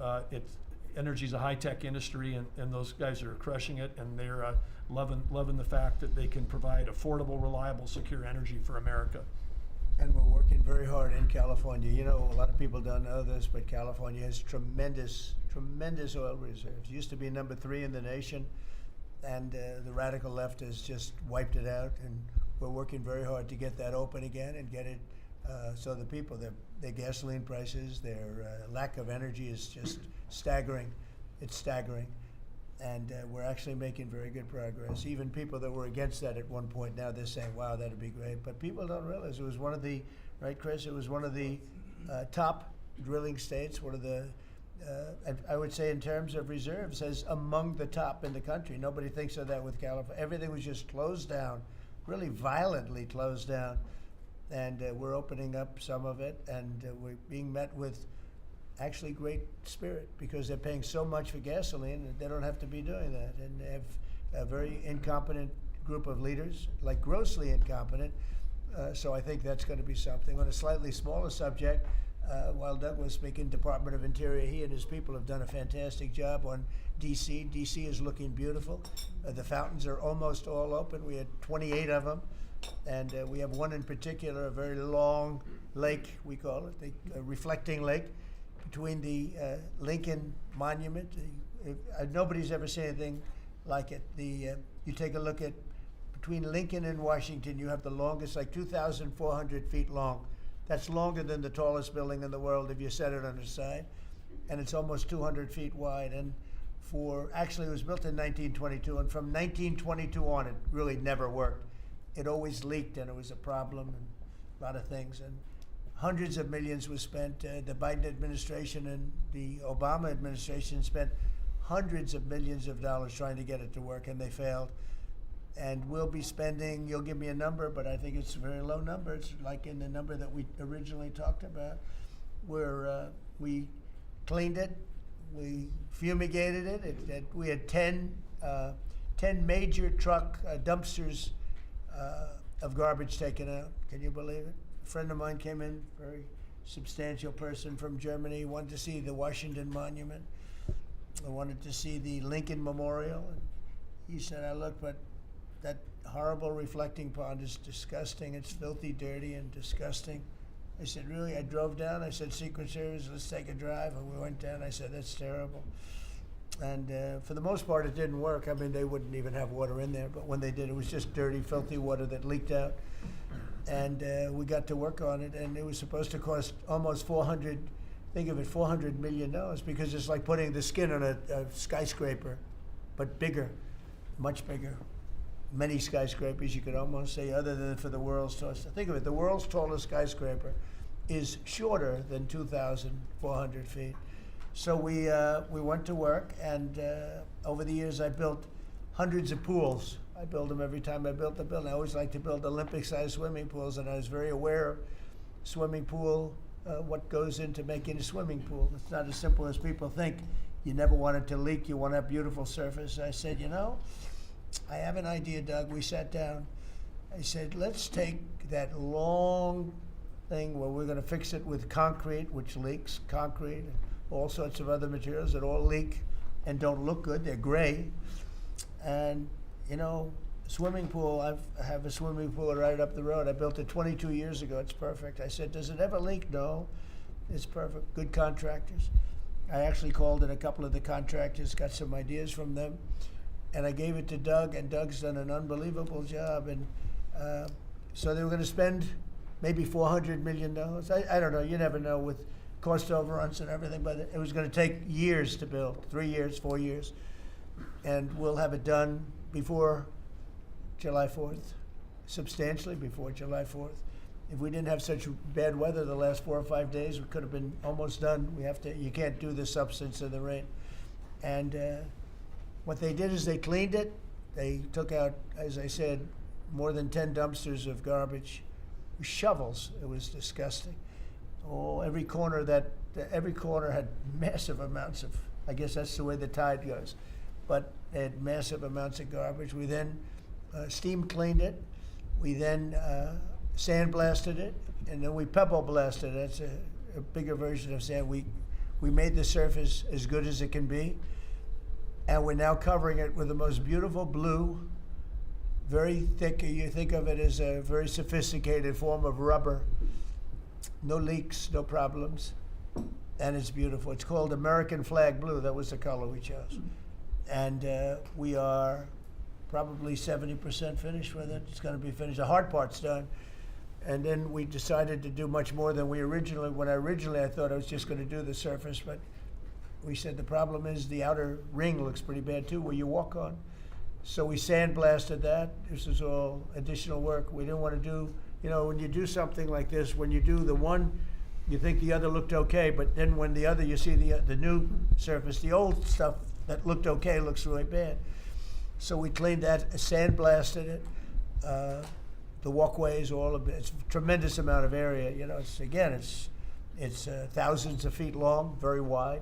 Energy's a high-tech industry, and those guys are crushing it, and they're loving the fact that they can provide affordable, reliable, secure energy for America. And we're working very hard in California. You know, a lot of people don't know this, but California has tremendous oil reserves. Used to be number 3 in the nation, and the radical left has just wiped it out. And we're working very hard to get that open again and get it so the people, their gasoline prices, their lack of energy is just staggering. It's staggering. And we're actually making very good progress. Even people that were against that at one point, now they're saying, wow, that'd be great. But people don't realize it was one of the, right, Chris? It was one of the top drilling states, one of the, I would say in terms of reserves, as among the top in the country. Nobody thinks of that with California. Everything was just closed down, really violently closed down. And we're opening up some of it, and we're being met with actually great spirit, because they're paying so much for gasoline that they don't have to be doing that. And they have a very incompetent group of leaders, like grossly incompetent. So I think that's going to be something. On a slightly smaller subject, while Doug was speaking, Department of Interior, he and his people have done a fantastic job on D.C. D.C. is looking beautiful. The fountains are almost all open. We had 28 of them. And we have one in particular, a very long lake, we call it, the reflecting lake, between the Lincoln Monument. Nobody's ever seen anything like it. You take a look at, between Lincoln and Washington, you have the longest, like 2,400 feet long. That's longer than the tallest building in the world if you set it on its side. And it's almost 200 feet wide. And actually it was built in 1922, and from 1922 on, it really never worked. It always leaked, and it was a problem, and a lot of things. And hundreds of millions was spent. The Biden administration and the Obama administration spent hundreds of millions of dollars trying to get it to work, and they failed. And we'll be spending, you'll give me a number, but I think it's a very low number. It's like in the number that we originally talked about, where we cleaned it, we fumigated it. We had 10 major truck dumpsters of garbage taken out. Can you believe it? A friend of mine came in, very substantial person from Germany, wanted to see the Washington Monument. I wanted to see the Lincoln Memorial. And he said, I look, but that horrible reflecting pond is disgusting. It's filthy, dirty, and disgusting. I said, really? I drove down. I said, Secret Service, let's take a drive. And we went down. I said, that's terrible. And for the most part, it didn't work. I mean, they wouldn't even have water in there. But when they did, it was just dirty, filthy water that leaked out. And we got to work on it. And it was supposed to cost almost $400 million, because it's like putting the skin on a skyscraper, but bigger, much bigger. Many skyscrapers, you could almost say, other than for the world's tallest. Think of it, the world's tallest skyscraper is shorter than 2,400 feet. So we went to work, and over the years I built hundreds of pools. I build them every time I built the building. I always like to build Olympic-sized swimming pools, and I was very aware of swimming pool, what goes into making a swimming pool. It's not as simple as people think. You never want it to leak. You want to have beautiful surface. I said, you know, I have an idea, Doug. We sat down. I said, let's take that long thing where we're going to fix it with concrete, which leaks, concrete, and all sorts of other materials that all leak and don't look good. They're gray. And, you know, swimming pool, I have a swimming pool right up the road. I built it 22 years ago. It's perfect. I said, does it ever leak? No. It's perfect. Good contractors. I actually called in a couple of the contractors, got some ideas from them, and I gave it to Doug, and Doug's done an unbelievable job. And so they were going to spend maybe $400 million. I don't know. You never know with cost overruns and everything, but it was going to take years to build, 3 years, 4 years. And we'll have it done before July 4th, substantially before July 4th. If we didn't have such bad weather the last 4 or 5 days, we could have been almost done. You can't do the substance of the rain. And what they did is they cleaned it. They took out, as I said, more than 10 dumpsters of garbage, shovels. It was disgusting. Oh, every corner had massive amounts of, I guess that's the way the tide goes, but they had massive amounts of garbage. We then steam cleaned it. We then sandblasted it, and then we pebble blasted it. That's a bigger version of sand. We made the surface as good as it can be, and we're now covering it with the most beautiful blue, very thick. You think of it as a very sophisticated form of rubber. No leaks, no problems, and it's beautiful. It's called American Flag Blue. That was the color we chose. And we are probably 70% finished with it. It's going to be finished. The hard part's done. And then we decided to do much more than originally I thought I was just going to do the surface, but we said the problem is the outer ring looks pretty bad too, where you walk on. So we sandblasted that. This is all additional work. We didn't want to do, when you do something like this, when you do the one, you think the other looked okay, but then when the other, you see the new surface, the old stuff that looked okay looks really bad. So we cleaned that, sandblasted it. The walkways, all of it. It's a tremendous amount of area. It's thousands of feet long, very wide.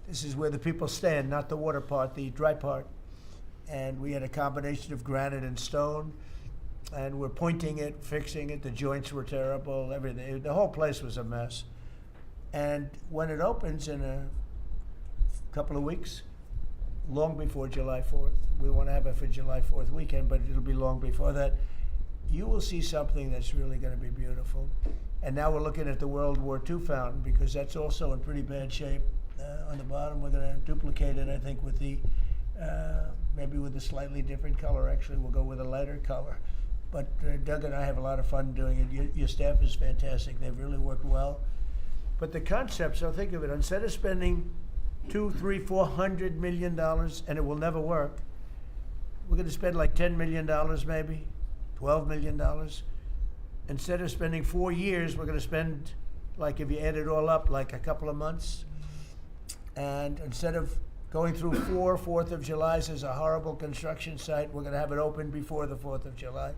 This is where the people stand, not the water part, the dry part. And we had a combination of granite and stone, and we're pointing it, fixing it. The joints were terrible, everything. The whole place was a mess. And when it opens in a couple of weeks, long before July 4th, we want to have it for July 4th weekend, but it'll be long before that, you will see something that's really going to be beautiful. And now we're looking at the World War II fountain, because that's also in pretty bad shape. On the bottom, we're going to duplicate it, I think, with the maybe with a slightly different color. Actually, we'll go with a lighter color. But Doug and I have a lot of fun doing it. Your staff is fantastic. They've really worked well. But the concept, so think of it, instead of spending $200, $300, $400 million, and it will never work, we're going to spend like $10 million maybe, $12 million. Instead of spending 4 years, we're going to spend, like if you add it all up, like a couple of months. And instead of going through 4th of Julys as a horrible construction site, we're going to have it open before the 4th of July.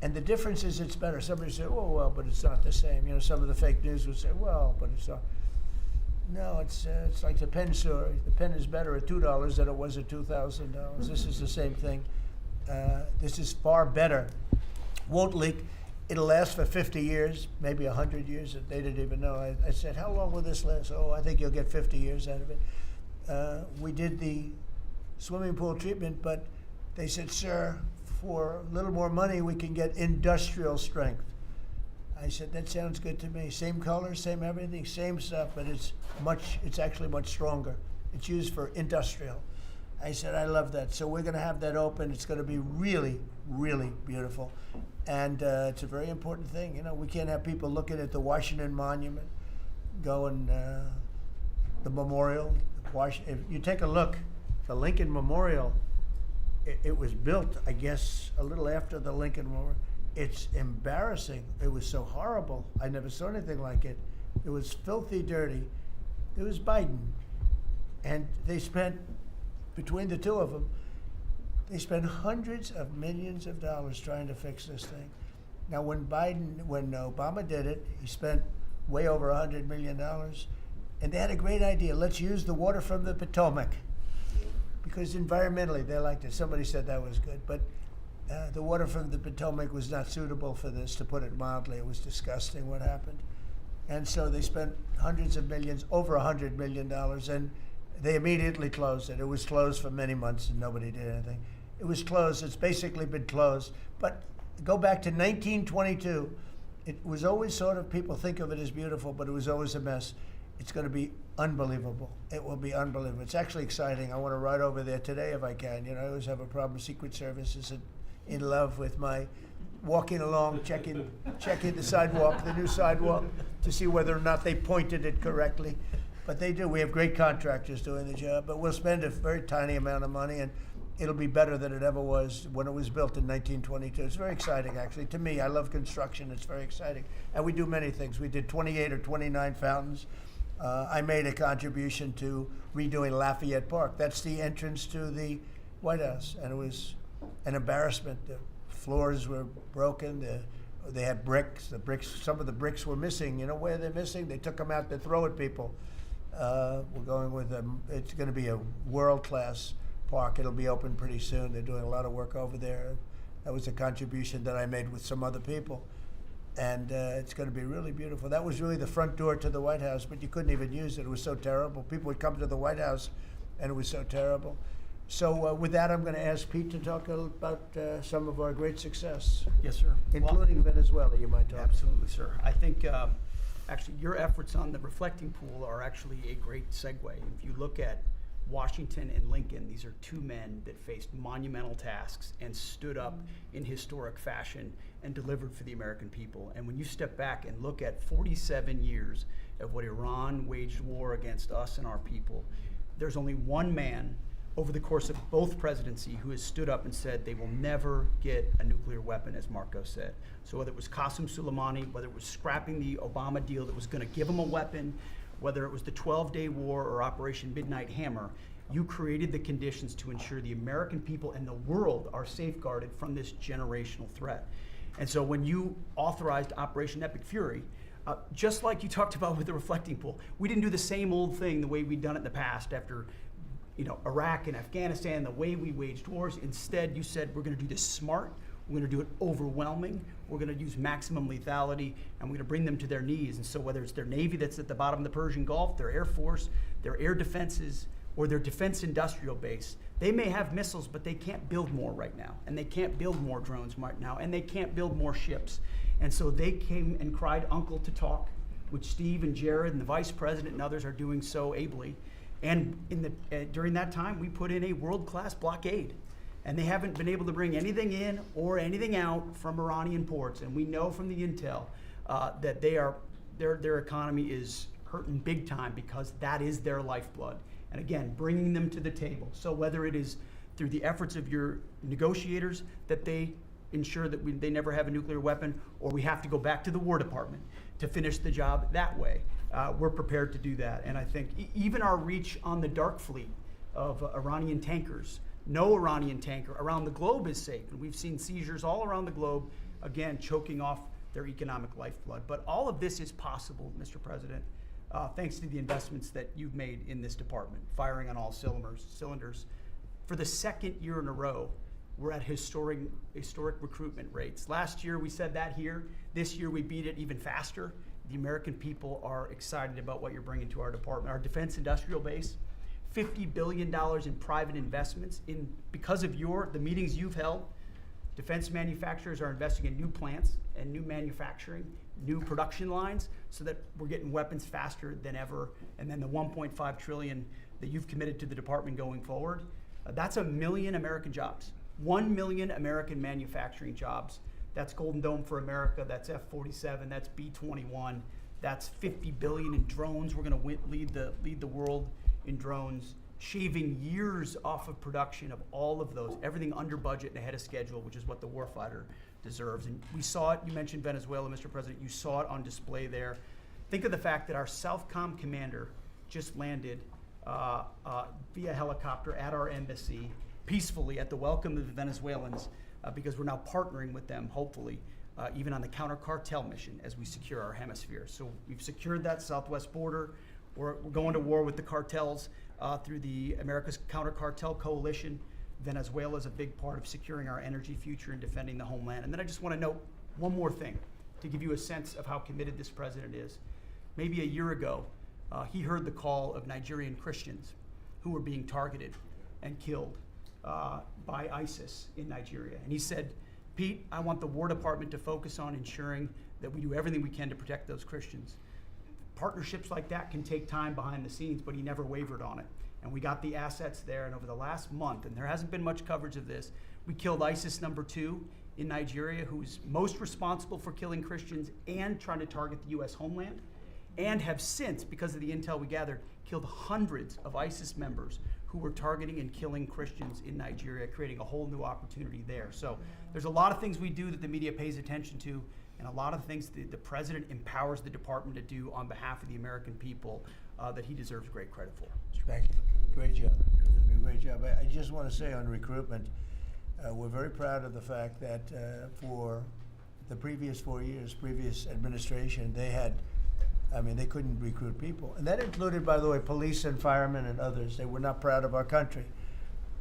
And the difference is it's better. Somebody said, oh, well, but it's not the same. Some of the fake news would say, well, but it's not. No, it's like the pen story. The pen is better at $2 than it was at $2,000. This is the same thing. This is far better. Won't leak. It'll last for 50 years, maybe 100 years. They didn't even know. I said, how long will this last? Oh, I think you'll get 50 years out of it. We did the swimming pool treatment, but they said, sir, for a little more money, we can get industrial strength. I said, that sounds good to me. Same color, same everything, same stuff, but it's actually much stronger. It's used for industrial. I said, I love that. So we're going to have that open. It's going to be really, really beautiful. And it's a very important thing. We can't have people looking at the Washington Monument, going the memorial. If you take a look, the Lincoln Memorial, it was built, I guess, a little after the Lincoln Memorial. It's embarrassing. It was so horrible. I never saw anything like it. It was filthy dirty. It was Biden. And they spent, between the two of them, they spent hundreds of millions of dollars trying to fix this thing. Now, when Obama did it, he spent way over $100 million. And they had a great idea. Let's use the water from the Potomac. Because environmentally, they liked it. Somebody said that was good. But the water from the Potomac was not suitable for this, to put it mildly. It was disgusting what happened. And so they spent hundreds of millions, over $100 million, and they immediately closed it. It was closed for many months and nobody did anything. It was closed. It's basically been closed. But go back to 1922. It was always sort of, people think of it as beautiful, but it was always a mess. It's going to be unbelievable. It will be unbelievable. It's actually exciting. I want to ride over there today if I can. I always have a problem. Secret Service is in love with my walking along, checking the sidewalk, the new sidewalk, to see whether or not they pointed it correctly. But they do. We have great contractors doing the job. But we'll spend a very tiny amount of money, and it'll be better than it ever was when it was built in 1922. It's very exciting, actually. To me, I love construction. It's very exciting. And we do many things. We did 28 or 29 fountains. I made a contribution to redoing Lafayette Park. That's the entrance to the White House. And it was an embarrassment. The floors were broken. They had bricks. Some of the bricks were missing. You know where they're missing? They took them out to throw at people. We're going with it's going to be a world-class park. It'll be open pretty soon. They're doing a lot of work over there. That was a contribution that I made with some other people. And it's going to be really beautiful. That was really the front door to the White House, but you couldn't even use it. It was so terrible. People would come to the White House, and it was so terrible. So with that, I'm going to ask Pete to talk about some of our great success, Yes, sir. including Venezuela. You might talk. Absolutely, sir. I think actually your efforts on the reflecting pool are actually a great segue. If you look at Washington and Lincoln, these are two men that faced monumental tasks and stood up in historic fashion and delivered for the American people. And when you step back and look at 47 years of what Iran waged war against us and our people, there's only one man over the course of both presidency who has stood up and said they will never get a nuclear weapon, as Marco said. So whether it was Qasem Soleimani, whether it was scrapping the Obama deal that was going to give them a weapon, whether it was the 12-day war or Operation Midnight Hammer, you created the conditions to ensure the American people and the world are safeguarded from this generational threat. And so when you authorized Operation Epic Fury, just like you talked about with the reflecting pool, we didn't do the same old thing the way we'd done it in the past after Iraq and Afghanistan, the way we waged wars. Instead, you said we're going to do this smart, we're going to do it overwhelming, we're going to use maximum lethality, and we're going to bring them to their knees. And so whether it's their Navy that's at the bottom of the Persian Gulf, their Air Force, their air defenses, or their defense industrial base, they may have missiles, but they can't build more right now, and they can't build more drones right now, and they can't build more ships. And so they came and cried uncle to talk, which Steve and Jared and the vice president and others are doing so ably. And during that time, we put in a world-class blockade. And they haven't been able to bring anything in or anything out from Iranian ports. And we know from the intel that their economy is hurting big time because that is their lifeblood. And again, bringing them to the table. So whether it is through the efforts of your negotiators that they ensure that they never have a nuclear weapon, or we have to go back to the War Department to finish the job that way, we're prepared to do that. And I think even our reach on the dark fleet of Iranian tankers, no Iranian tanker around the globe is safe. And we've seen seizures all around the globe, again, choking off their economic lifeblood. But all of this is possible, Mr. President, thanks to the investments that you've made in this department, firing on all cylinders. For the second year in a row, we're at historic recruitment rates. Last year, we said that here. This year, we beat it even faster. The American people are excited about what you're bringing to our department. Our defense industrial base, $50 billion in private investments because of the meetings you've held. Defense manufacturers are investing in new plants and new manufacturing, new production lines, so that we're getting weapons faster than ever. And then the $1.5 trillion that you've committed to the department going forward, that's 1 million American jobs. 1 million American manufacturing jobs. That's Golden Dome for America, that's F-47, that's B-21, that's 50 billion in drones. We're going to lead the world in drones, shaving years off of production of all of those, everything under budget and ahead of schedule, which is what the warfighter deserves. And we saw it, you mentioned Venezuela, Mr. President, you saw it on display there. Think of the fact that our Southcom commander just landed via helicopter at our embassy, peacefully at the welcome of the Venezuelans, because we're now partnering with them, hopefully, even on the counter-cartel mission as we secure our hemisphere. So we've secured that southwest border. We're going to war with the cartels through the America's Counter-Cartel Coalition. Venezuela is a big part of securing our energy future and defending the homeland. And then I just want to note one more thing to give you a sense of how committed this president is. Maybe a year ago, he heard the call of Nigerian Christians who were being targeted and killed by ISIS in Nigeria. And he said, Pete, I want the War Department to focus on ensuring that we do everything we can to protect those Christians. Partnerships like that can take time behind the scenes, but he never wavered on it. And we got the assets there, and over the last month, and there hasn't been much coverage of this, we killed ISIS #2 in Nigeria, who's most responsible for killing Christians and trying to target the U.S. homeland, and have since, because of the intel we gathered, killed hundreds of ISIS members who were targeting and killing Christians in Nigeria, creating a whole new opportunity there. So there's a lot of things we do that the media pays attention to, and a lot of things the president empowers the department to do on behalf of the American people that he deserves great credit for. Thank you. Great job. You're doing a great job. I just want to say on recruitment, We're very proud of the fact that for the previous 4 years, previous administration, they couldn't recruit people. And that included, by the way, police and firemen and others. They were not proud of our country.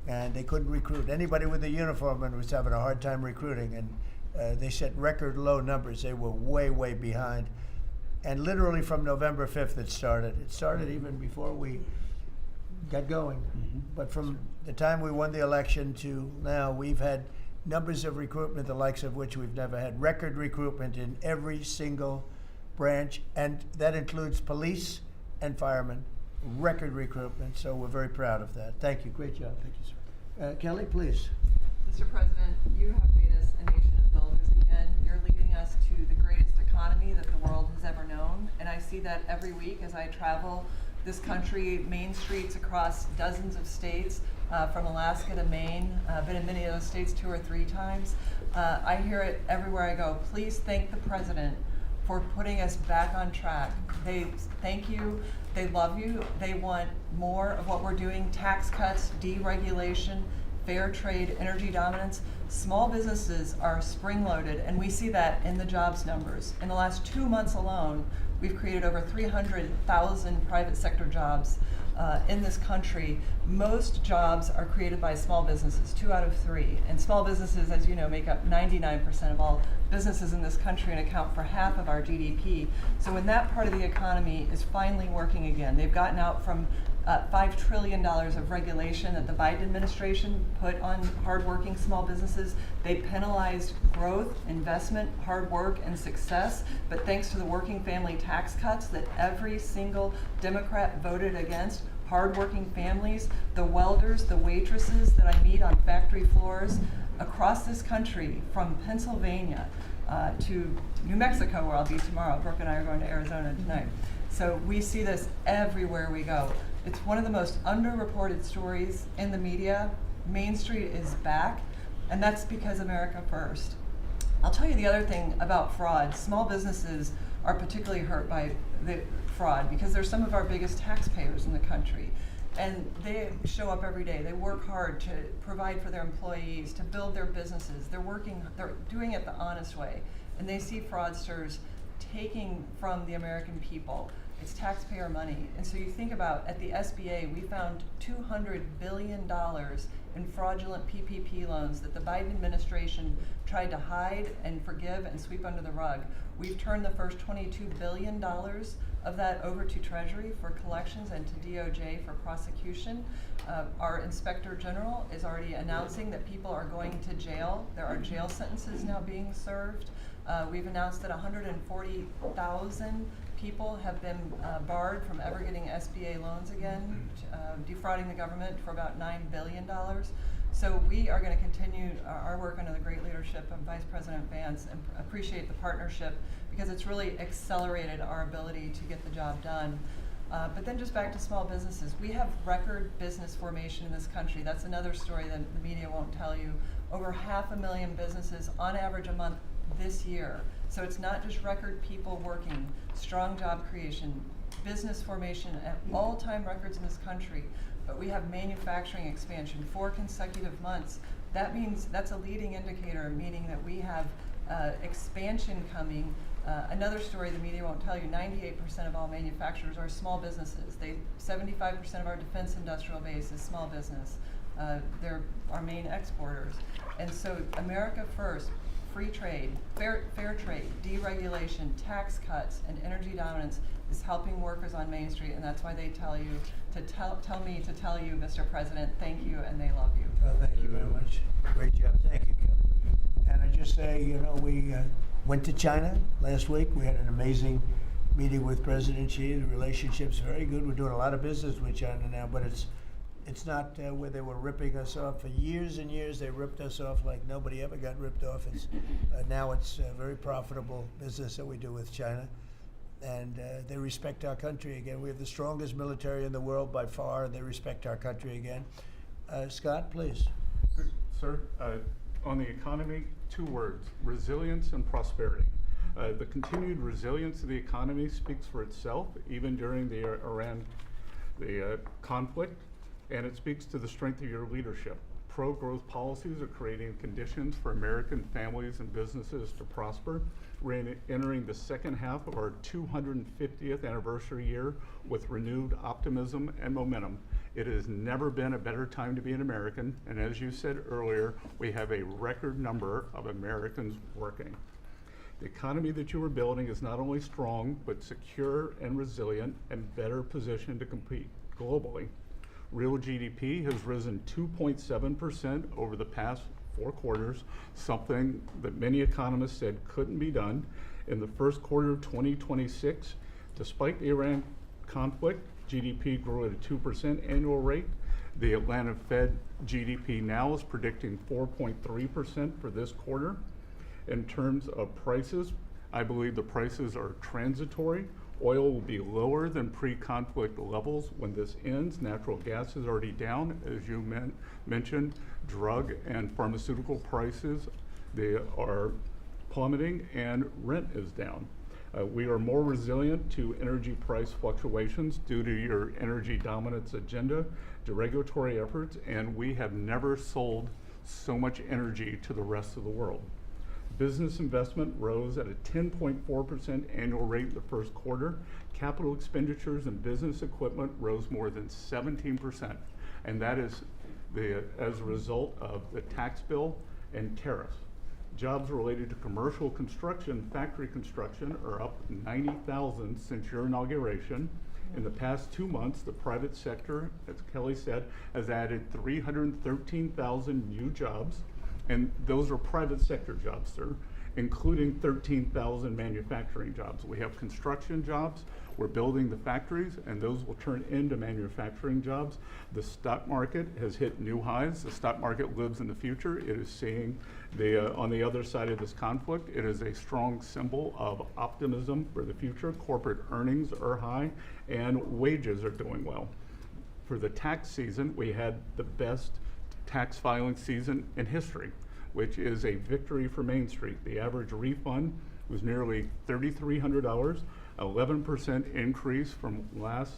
And they couldn't recruit. Anybody with a uniform and was having a hard time recruiting. And they set record low numbers. They were way, way behind. And literally from November 5th it started. It started even before we got going. But from the time we won the election to now, we've had numbers of recruitment, the likes of which we've never had. Record recruitment in every single branch, and that includes police and firemen. Record recruitment, so we're very proud of that. Thank you. Great job. Thank you, sir. Kelly, please. Mr. President, you have made us a nation of builders again. You're leading us to the greatest economy that the world has ever known, and I see that every week as I travel this country, main streets across dozens of states, from Alaska to Maine. I've been in many of those states 2 or 3 times. I hear it everywhere I go. Please thank the President for putting us back on track. They thank you, they love you, they want more of what we're doing: tax cuts, deregulation, fair trade, energy dominance. Small businesses are spring-loaded, and we see that in the jobs numbers. In the last 2 months alone, we've created over 300,000 private sector jobs in this country. Most jobs are created by small businesses, 2 out of 3. And small businesses, as you know, make up 99% of all businesses in this country and account for half of our GDP. So when that part of the economy is finally working again, they've gotten out from $5 trillion of regulation that the Biden administration put on hardworking small businesses. They penalized growth, investment, hard work, and success. But thanks to the working family tax cuts that every single Democrat voted against, hardworking families, the welders, the waitresses that I meet on factory floors across this country, from Pennsylvania to New Mexico, where I'll be tomorrow. Brooke and I are going to Arizona tonight. So we see this everywhere we go. It's one of the most underreported stories in the media. Main Street is back, and that's because America first. I'll tell you the other thing about fraud. Small businesses are particularly hurt by the fraud because they're some of our biggest taxpayers in the country. And they show up every day. They work hard to provide for their employees, to build their businesses. They're doing it the honest way. And they see fraudsters taking from the American people. It's taxpayer money. And so you think about, at the SBA, we found $200 billion in fraudulent PPP loans that the Biden administration tried to hide and forgive and sweep under the rug. We've turned the first $22 billion of that over to Treasury for collections and to DOJ for prosecution. Our Inspector General is already announcing that people are going to jail. There are jail sentences now being served. We've announced that 140,000 people have been barred from ever getting SBA loans again, defrauding the government for about $9 billion. So we are going to continue our work under the great leadership of Vice President Vance and appreciate the partnership because it's really accelerated our ability to get the job done. But then just back to small businesses. We have record business formation in this country. That's another story that the media won't tell you. Over 500,000 businesses on average a month this year. So it's not just record people working, strong job creation, business formation at all-time records in this country, but we have manufacturing expansion, 4 consecutive months. That means that's a leading indicator, meaning that we have expansion coming. Another story the media won't tell you, 98% of all manufacturers are small businesses. 75% of our defense industrial base is small business. They're our main exporters. And so America first, free trade, fair trade, deregulation, tax cuts, and energy dominance is helping workers on Main Street, and that's why they tell you to tell me to tell you, Mr. President, thank you, and they love you. Well, thank you very much. Great job. Thank you, Kelly. And I just say, you know, we went to China last week. We had an amazing meeting with President Xi. The relationship's very good. We're doing a lot of business with China now, but it's not where they were ripping us off. For years and years, they ripped us off like nobody ever got ripped off. Now it's a very profitable business that we do with China. And they respect our country again. We have the strongest military in the world by far, and they respect our country again. Scott, please. Sir, on the economy, 2 words: resilience and prosperity. The continued resilience of the economy speaks for itself, even during the Iran conflict, and it speaks to the strength of your leadership. pro-growth policies are creating conditions for American families and businesses to prosper. We're entering the second half of our 250th anniversary year with renewed optimism and momentum. It has never been a better time to be an American, and as you said earlier, we have a record number of Americans working. The economy that you are building is not only strong, but secure and resilient and better positioned to compete globally. Real GDP has risen 2.7% over the past 4 quarters, something that many economists said couldn't be done. In the first quarter of 2026, despite the Iran conflict, GDP grew at a 2% annual rate. The Atlanta Fed GDP now is predicting 4.3% for this quarter. In terms of prices, I believe the prices are transitory. Oil will be lower than pre-conflict levels when this ends. Natural gas is already down, as you mentioned. Drug and pharmaceutical prices, they are plummeting, and rent is down. We are more resilient to energy price fluctuations due to your energy dominance agenda, to regulatory efforts, and we have never sold so much energy to the rest of the world. Business investment rose at a 10.4% annual rate in the first quarter. Capital expenditures and business equipment rose more than 17%, and that is as a result of the tax bill and tariffs. Jobs related to commercial construction, factory construction, are up 90,000 since your inauguration. In the past 2 months, the private sector, as Kelly said, has added 313,000 new jobs. And those are private sector jobs, sir, including 13,000 manufacturing jobs. We have construction jobs, we're building the factories, and those will turn into manufacturing jobs. The stock market has hit new highs. The stock market lives in the future. It is seeing on the other side of this conflict, it is a strong symbol of optimism for the future. Corporate earnings are high, and wages are doing well. For the tax season, we had the best tax filing season in history, which is a victory for Main Street. The average refund was nearly $3,300, 11% increase from last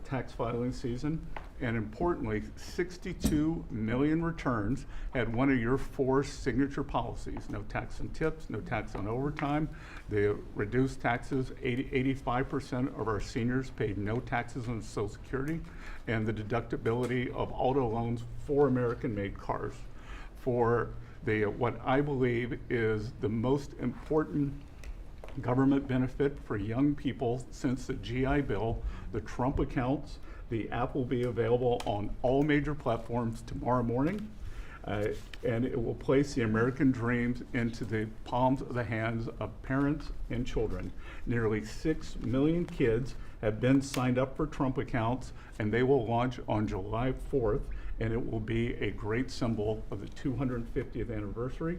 tax filing season. And importantly, 62 million returns had one of your 4 signature policies: no tax on tips, no tax on overtime. They reduced taxes. 85% of our seniors paid no taxes on Social Security, and the deductibility of auto loans for American-made cars. For what I believe is the most important government benefit for young people since the GI Bill, the Trump accounts. The app will be available on all major platforms tomorrow morning, and it will place the American dreams into the palms of the hands of parents and children. Nearly 6 million kids have been signed up for Trump accounts, and they will launch on July 4th, and it will be a great symbol of the 250th anniversary.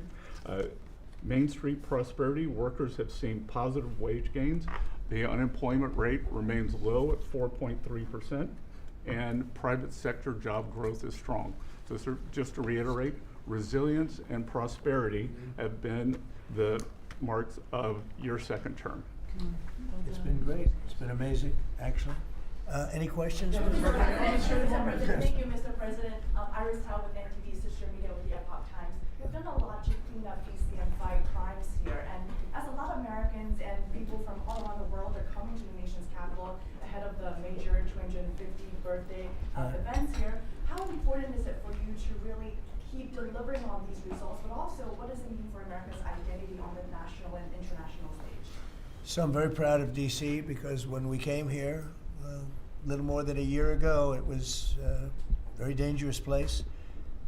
Main Street prosperity, workers have seen positive wage gains. The unemployment rate remains low at 4.3%, and private sector job growth is strong. So sir, just to reiterate, resilience and prosperity have been the marks of your second term. It's been great. It's been amazing, actually. Any questions? Thank you, Mr. President. Iris Tao with NTV Sister Media with the Epoch Times. We've done a lot to clean up DC and fight crimes here, and as a lot of Americans and people from all around the world are coming to the nation's capital ahead of the major 250th birthday events here, how important is it for you to really keep delivering on these results, but also what does it mean for America's identity on the national and international stage? So I'm very proud of DC because when we came here, a little more than a year ago, it was a very dangerous place,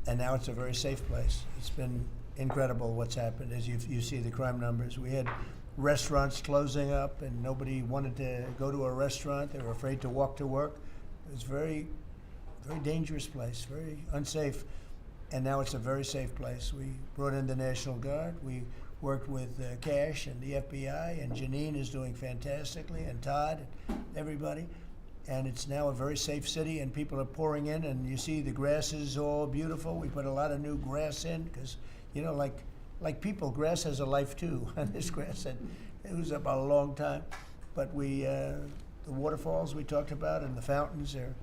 and now it's a very safe place. It's been incredible what's happened as you see the crime numbers. We had restaurants closing up, and nobody wanted to go to a restaurant. They were afraid to walk to work. It was very, very dangerous place, very unsafe, and now it's a very safe place. We brought in the National Guard. We worked with Cash and the FBI, and Janine is doing fantastically, and Todd, and everybody. And it's now a very safe city, and people are pouring in, and you see the grass is all beautiful. We put a lot of new grass in because, you know, like people, grass has a life too. And this grass, it was up a long time. But the waterfalls we talked about and the fountains are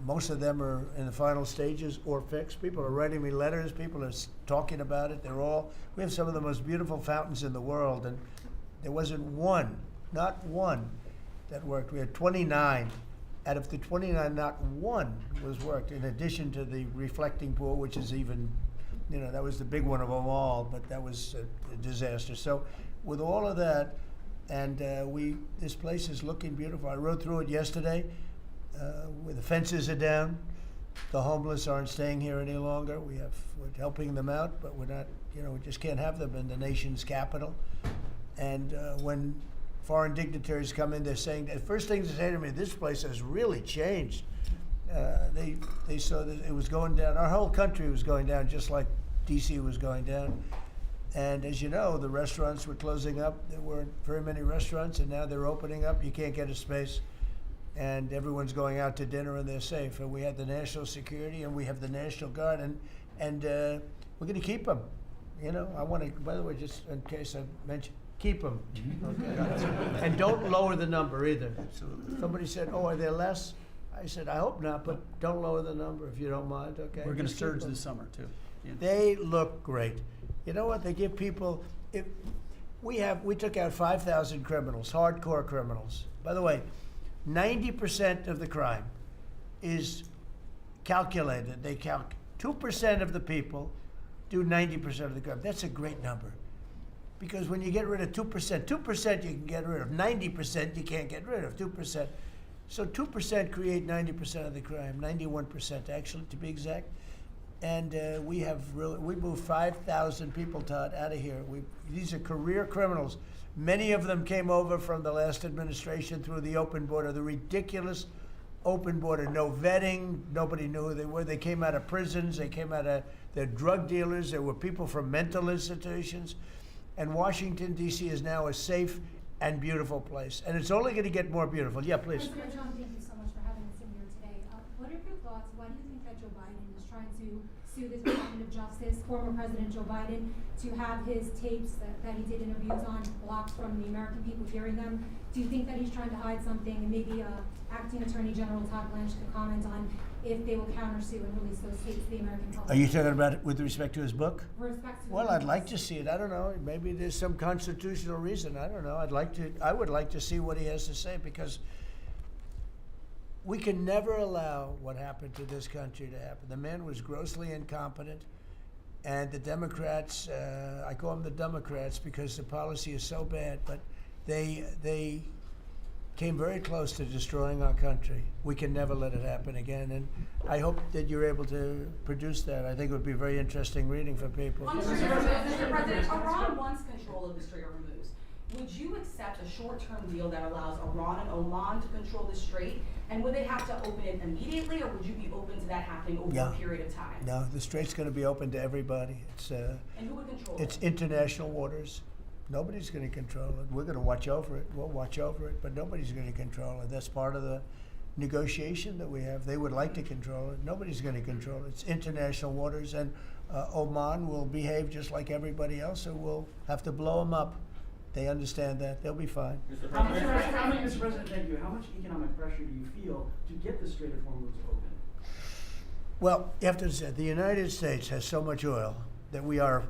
most of them are in the final stages or fixed. People are writing me letters. People are talking about it. We have some of the most beautiful fountains in the world, and there wasn't one, not one, that worked. We had 29. Out of the 29, not one was worked, in addition to the reflecting pool, which is even, that was the big one of them all, but that was a disaster. So with all of that, and this place is looking beautiful. I rode through it yesterday. Where the fences are down, the homeless aren't staying here any longer. We're helping them out, but we're not, we just can't have them in the nation's capital. And when foreign dignitaries come in, they're saying, the first thing they say to me, this place has really changed. They saw that it was going down. Our whole country was going down, just like DC was going down. And as you know, the restaurants were closing up. There weren't very many restaurants, and now they're opening up. You can't get a space. And everyone's going out to dinner, and they're safe. And we had the national security, and we have the National Guard, and we're going to keep them. I want to, by the way, just in case I mentioned, keep them. Okay? And don't lower the number either. Absolutely. Somebody said, "Oh, are there less?" I said, "I hope not, but don't lower the number if you don't mind." Okay. We're going to Just keep surge them. this summer too. Yeah. They look great. You know what? They give people. We took out 5,000 criminals, hardcore criminals. By the way, 90% of the crime is calculated. 2% of the people do 90% of the crime. That's a great number. Because when you get rid of 2% you can get rid of. 90% you can't get rid of, 2%. So 2% create 90% of the crime, 91% actually, to be exact. And we moved 5,000 people, Todd, out of here. These are career criminals. Many of them came over from the last administration through the open border, the ridiculous open border, no vetting, nobody knew who they were. They came out of prisons, they're drug dealers, there were people from mental institutions. And Washington, D.C. is now a safe and beautiful place. And it's only going to get more beautiful. Yeah, please. President Trump, thank you so much for having us in here today. What are your thoughts? Why do you think that Joe Biden is trying to sue the Department of Justice, former President Joe Biden, to have his tapes that he did interviews on blocked from the American people hearing them? Do you think that he's trying to hide something? And maybe Acting Attorney General Todd Blanche could comment on if they will countersue and release those tapes to the American public. Are you talking about it with respect to his book? With respect to Well, I'd like to see it. I don't know. Maybe there's some constitutional reason. I don't know. I would like to see what he has to say, because we can never allow what happened to this country to happen. The man was grossly incompetent, and the Democrats, I call them the Democrats because the policy is so bad, but they came very close to destroying our country. We can never let it happen again, and I hope that you're able to produce that. I think it would be very interesting reading for people. Mr. President, Iran wants control of the Strait of Hormuz. Would you accept a short-term deal that allows Iran and Oman to control the strait? And would they have to open it immediately, or would you be open to that happening over a period of time? No, the strait's going to be open to everybody. And who would control it? It's international waters. Nobody's going to control it. We're going to watch over it. We'll watch over it, but nobody's going to control it. That's part of the negotiation that we have. They would like to control it. Nobody's going to control it. It's international waters, and Oman will behave just like everybody else, so we'll have to blow them up. They understand that. They'll be fine. Mr. President, thank you. How much economic pressure do you feel to get the Strait of Hormuz open? Well, you have to say, the United States has so much oil that we are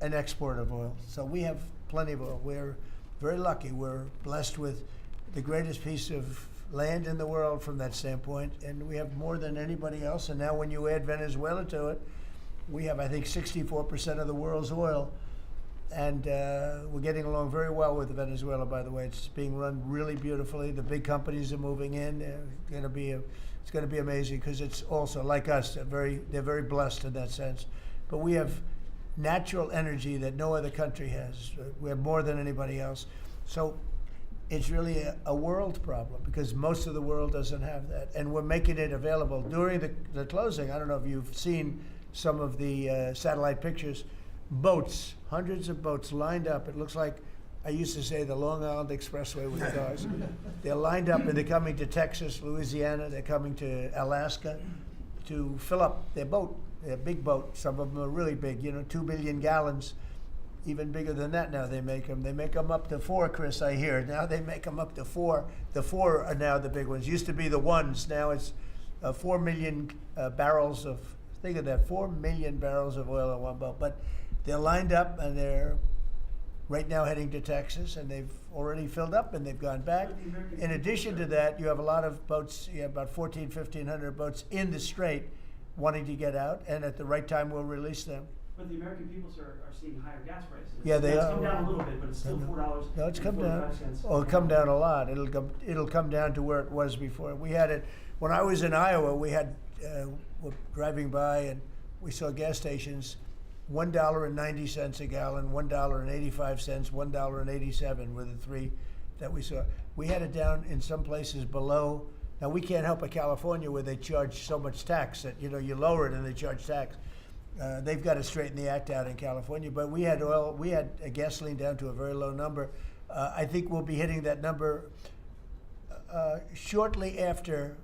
an exporter of oil. So we have plenty of oil. We're very lucky. We're blessed with the greatest piece of land in the world from that standpoint, and we have more than anybody else. And now when you add Venezuela to it, we have, I think, 64% of the world's oil. And we're getting along very well with Venezuela, by the way. It's being run really beautifully. The big companies are moving in. It's going to be amazing, because it's also, like us, they're very blessed in that sense. But we have natural energy that no other country has. We have more than anybody else. So it's really a world problem, because most of the world doesn't have that. And we're making it available. During the closing, I don't know if you've seen some of the satellite pictures, boats, hundreds of boats lined up. It looks like, I used to say, the Long Island Expressway with cars. They're lined up, and they're coming to Texas, Louisiana, they're coming to Alaska to fill up their boat. They're big boat. Some of them are really big, 2 billion gallons. Even bigger than that now they make them. They make them up to 4, Chris, I hear. Now they make them up to 4. The 4 are now the big ones. Used to be the 1s. Now it's 4 million barrels of, think of that, 4 million barrels of oil in one boat. But they're lined up and they're right now heading to Texas, and they've already filled up and they've gone back. In addition to that, you have a lot of boats, you have about 1,500 boats in the strait wanting to get out, and at the right time we'll release them. But the American people, sir, are seeing higher gas prices. Yeah, they It's are. come down a little bit, but it's still $4. No, it's come down. 45 cents. Oh, it'll come down a lot. It'll come down to where it was before. We had it when I was in Iowa. We had we're driving by and we saw gas stations, $1.90 a gallon, $1.85, $1.87 were the three that we saw. We had it down in some places below. Now we can't help at California where they charge so much tax that you lower it and they charge tax. They've got to straighten the act out in California, but we had gasoline down to a very low number. I think we'll be hitting that number shortly after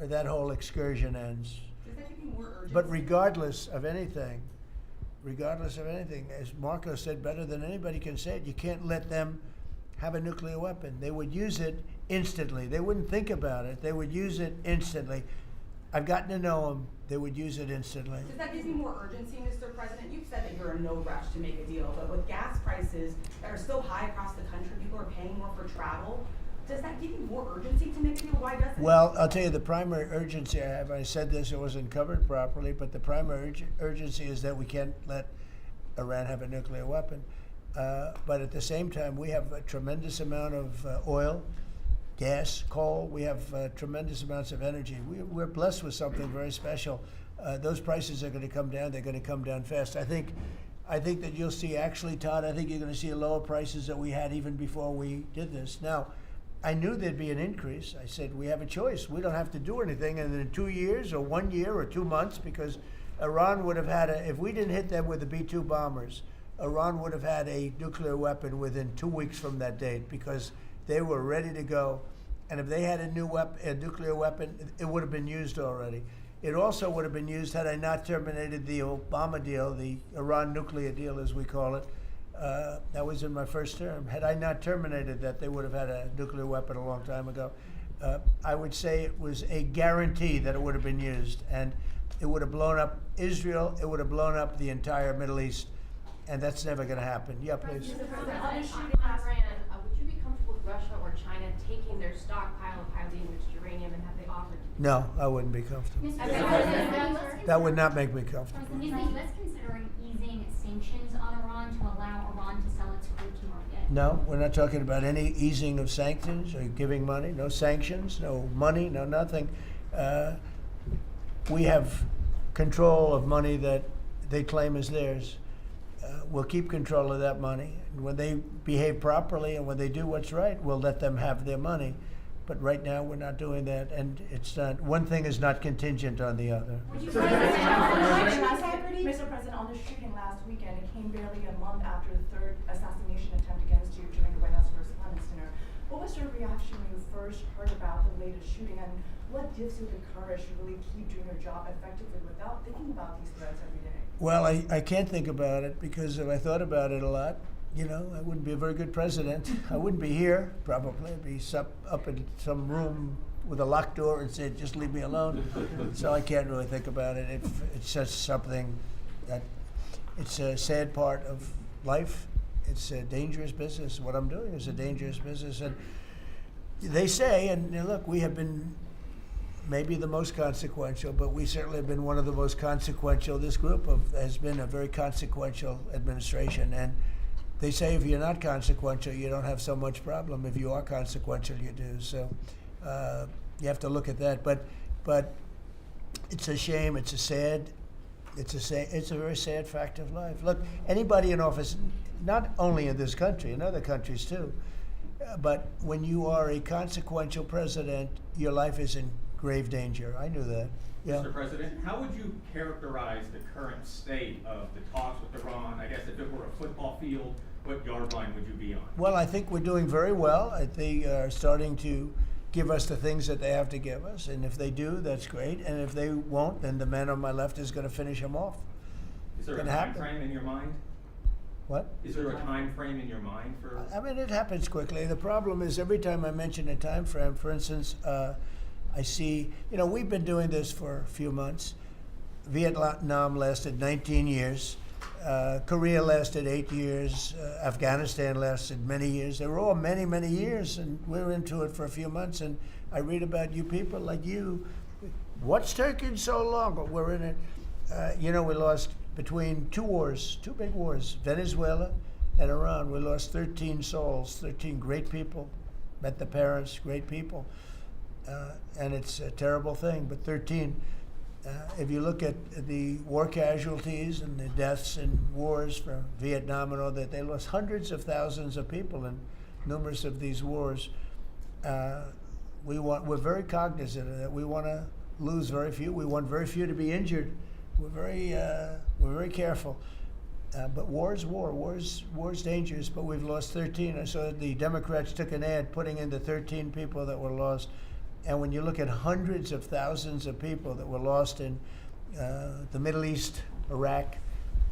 that whole excursion ends. Does that give you more urgency? But regardless of anything, as Marco said better than anybody can say it, you can't let them have a nuclear weapon. They would use it instantly. They wouldn't think about it. They would use it instantly. I've gotten to know them. They would use it instantly. Does that give you more urgency, Mr. President? You've said that you're in no rush to make a deal, but with gas prices that are so high across the country, people are paying more for travel. Does that give you more urgency to make a deal? Why doesn't it? Well, I'll tell you the primary urgency I have. I said this, it wasn't covered properly, but the primary urgency is that we can't let Iran have a nuclear weapon. But at the same time, we have a tremendous amount of oil, gas, coal. We have tremendous amounts of energy. We're blessed with something very special. Those prices are going to come down. They're going to come down fast. I think that you'll see, actually, Todd, I think you're going to see lower prices that we had even before we did this. Now, I knew there'd be an increase. I said, we have a choice. We don't have to do anything. And in 2 years or 1 year or 2 months, because Iran would have had if we didn't hit them with the B-2 bombers, Iran would have had a nuclear weapon within 2 weeks from that date because they were ready to go. And if they had a nuclear weapon, it would have been used already. It also would have been used had I not terminated the Obama deal, the Iran nuclear deal, as we call it. That was in my first term. Had I not terminated that, they would have had a nuclear weapon a long time ago. I would say it was a guarantee that it would have been used, and it would have blown up Israel. It would have blown up the entire Middle East, and that's never going to happen. Yeah, please. Mr. President, on Iran, would you be comfortable with Russia or China taking their stockpile of highly enriched uranium, and have they offered? No, I wouldn't be comfortable. That would not make me comfortable. Is the U.S. considering easing sanctions on Iran to allow Iran to sell its crude to market? No, we're not talking about any easing of sanctions or giving money. No sanctions, no money, no nothing. We have control of money that they claim is theirs. We'll keep control of that money. And when they behave properly and when they do what's right, we'll let them have their money. But right now, we're not doing that, and it's not. One thing is not contingent on the other. Mr. President, on the shooting last weekend, it came barely a month after the third assassination attempt against you during the White House First Women's Dinner. What was your reaction when you first heard about the latest shooting, and what gives you the courage to really keep doing your job effectively without thinking about these threats every day? Well, I can't think about it because if I thought about it a lot, I wouldn't be a very good president. I wouldn't be here, probably. I'd be up in some room with a locked door and say, just leave me alone. So I can't really think about it. It's just something that, it's a sad part of life. It's a dangerous business. What I'm doing is a dangerous business. And they say, and look, we have been maybe the most consequential, but we certainly have been one of the most consequential. This group has been a very consequential administration. And they say if you're not consequential, you don't have so much problem. If you are consequential, you do. So you have to look at that. But it's a shame. It's a very sad fact of life. Look, anybody in office, not only in this country, in other countries too, but when you are a consequential president, your life is in grave danger. I knew that. Yeah. Mr. President, how would you characterize the current state of the talks with Iran? I guess if it were a football field, what yard line would you be on? Well, I think we're doing very well. They are starting to give us the things that they have to give us. And if they do, that's great. And if they won't, then the man on my left is going to finish them off. Is there a time frame in your mind? What? Is there a time frame in your mind for? I mean, it happens quickly. The problem is every time I mention a time frame, for instance, I see, we've been doing this for a few months. Vietnam lasted 19 years. Korea lasted 8 years. Afghanistan lasted many years. They were all many, many years, and we're into it for a few months. And I read about you people like you. What's taking so long? But we're in it. We lost between two big wars, Venezuela and Iran. We lost 13 souls, 13 great people. Met the parents, great people. And it's a terrible thing, but 13. If you look at the war casualties and the deaths in wars from Vietnam and all that, they lost hundreds of thousands of people in numerous of these wars. We're very cognizant of that. We want to lose very few. We want very few to be injured. We're very careful. But war is war. War's dangerous. But we've lost 13. I saw the Democrats took an ad putting in the 13 people that were lost. And when you look at hundreds of thousands of people that were lost in the Middle East, Iraq,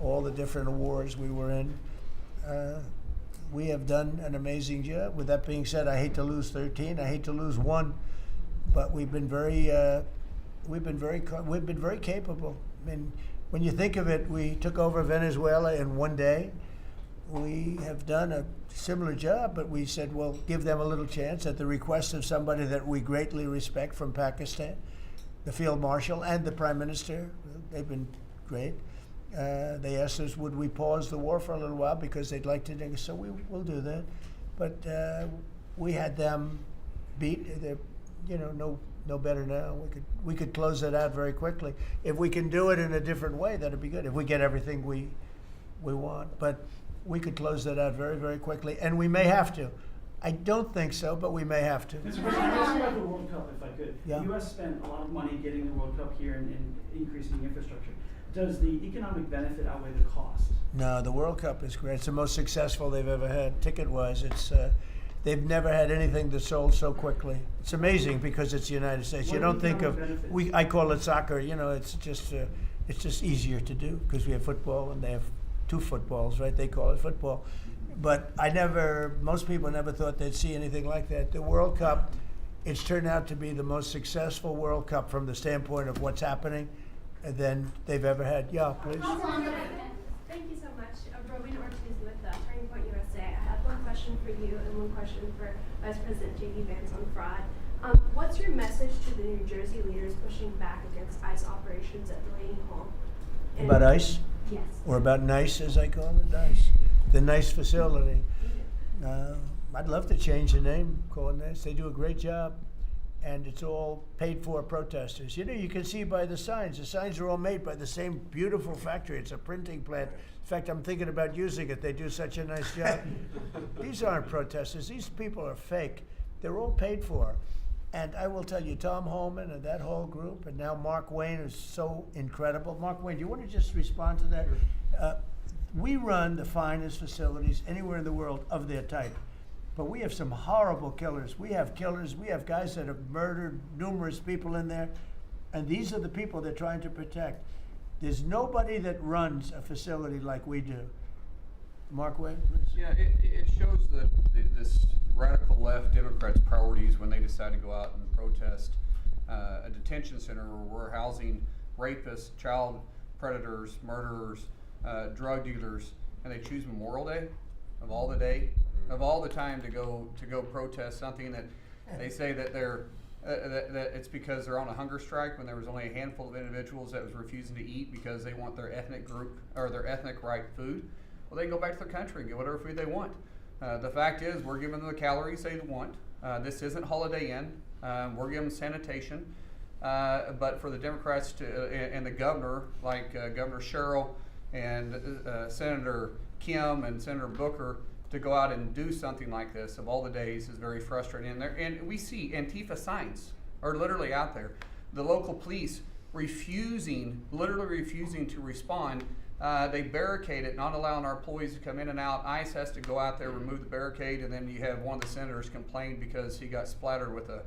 all the different wars we were in, we have done an amazing job. With that being said, I hate to lose 13. I hate to lose one, but we've been very capable. I mean, when you think of it, we took over Venezuela in one day. We have done a similar job, but we said, well, give them a little chance at the request of somebody that we greatly respect from Pakistan, the Field Marshal and the Prime Minister. They've been great. They asked us, would we pause the war for a little while because they'd like to, so we will do that. But we had them beat. They're, no better now. We could close it out very quickly. If we can do it in a different way, that'd be good. If we get everything we want, but we could close that out very, very quickly, and we may have to. I don't think so, but we may have to. Mr. President, ask you about the World Cup, if I could. Yeah. The U.S. spent a lot of money getting the World Cup here and increasing the infrastructure. Does the economic benefit outweigh the cost? No, the World Cup is great. It's the most successful they've ever had, ticket-wise. It's they've never had anything that sold so quickly. It's amazing because it's the United States. You don't think of I call it soccer. It's just easier to do because we have football and they have 2 footballs, right? They call it football. But most people never thought they'd see anything like that. The World Cup, it's turned out to be the most successful World Cup from the standpoint of what's happening than they've ever had. Yeah, please. Thank you so much. Robin Ortiz with Turning Point USA. I have one question for you and one question for Vice President J.D. Vance on fraud. What's your message to the New Jersey leaders pushing back against ICE operations at Delaney Hall? About ICE? Yes. Or about NICE, as I call it, NICE. The NICE facility. I'd love to change the name, call it NICE. They do a great job, and it's all paid for protesters. You can see by the signs. The signs are all made by the same beautiful factory. It's a printing plant. In fact, I'm thinking about using it. They do such a nice job. These aren't protesters. These people are fake. They're all paid for. And I will tell you, Tom Holman and that whole group, and now Mark Wayne is so incredible. Mark Wayne, do you want to just respond to that? We run the finest facilities anywhere in the world of their type. But we have some horrible killers. We have killers. We have guys that have murdered numerous people in there. And these are the people they're trying to protect. There's nobody that runs a facility like we do. Mark Wayne, please. Yeah, it shows this radical left Democrats' priorities when they decide to go out and protest a detention center where we're housing rapists, child predators, murderers, drug dealers, and they choose Memorial Day of all the time to go protest something that they say that that it's because they're on a hunger strike when there was only a handful of individuals that was refusing to eat because they want their ethnic group or their ethnic right food. Well, they can go back to their country and get whatever food they want. The fact is, we're giving them the calories they want. This isn't Holiday Inn. We're giving them sanitation. But for the Democrats and the governor, like Governor Sherrill and Senator Kim and Senator Booker, to go out and do something like this of all the days is very frustrating. And we see Antifa signs are literally out there. The local police literally refusing to respond. They barricade it, not allowing our employees to come in and out. ICE has to go out there, remove the barricade, and then you have one of the senators complain because he got splattered with a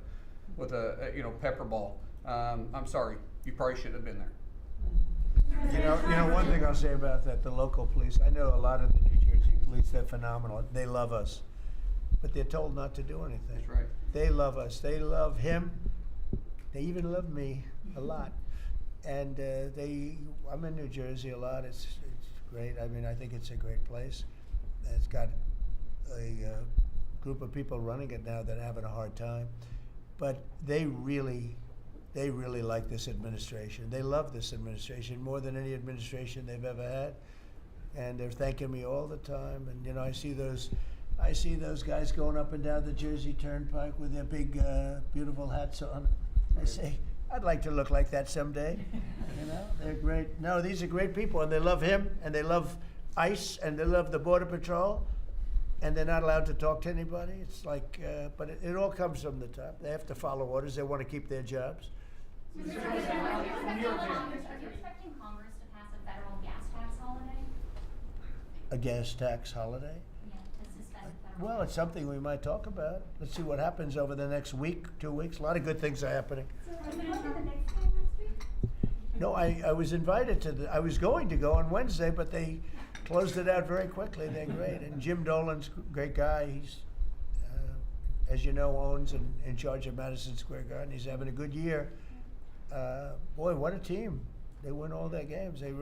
pepper ball. I'm sorry, you probably shouldn't have been there. One thing I'll say about that, the local police, I know a lot of the New Jersey police, they're phenomenal. They love us, but they're told not to do anything. That's right. They love us. They love him. They even love me a lot. And I'm in New Jersey a lot. It's great. I mean, I think it's a great place. It's got a group of people running it now that are having a hard time. But they really like this administration. They love this administration more than any administration they've ever had. And they're thanking me all the time. And, you know, I see those guys going up and down the Jersey Turnpike with their big, beautiful hats on. I say, I'd like to look like that someday. You know, they're great. No, these are great people, and they love him, and they love ICE, and they love the Border Patrol, and they're not allowed to talk to anybody. It's like, but it all comes from the top. They have to follow orders. They want to keep their jobs. Are you expecting Congress to pass a federal gas tax holiday? A gas tax holiday? Yeah, to suspend federal. Well, it's something we might talk about. Let's see what happens over the next week, 2 weeks. A lot of good things are happening. So are you going to the next time next week? No, I was invited to I was going to go on Wednesday, but they closed it out very quickly. They're great. And Jim Dolan's a great guy. He's, as you know, owns and in charge of Madison Square Garden. He's having a good year. Boy, what a team. They win all their games. They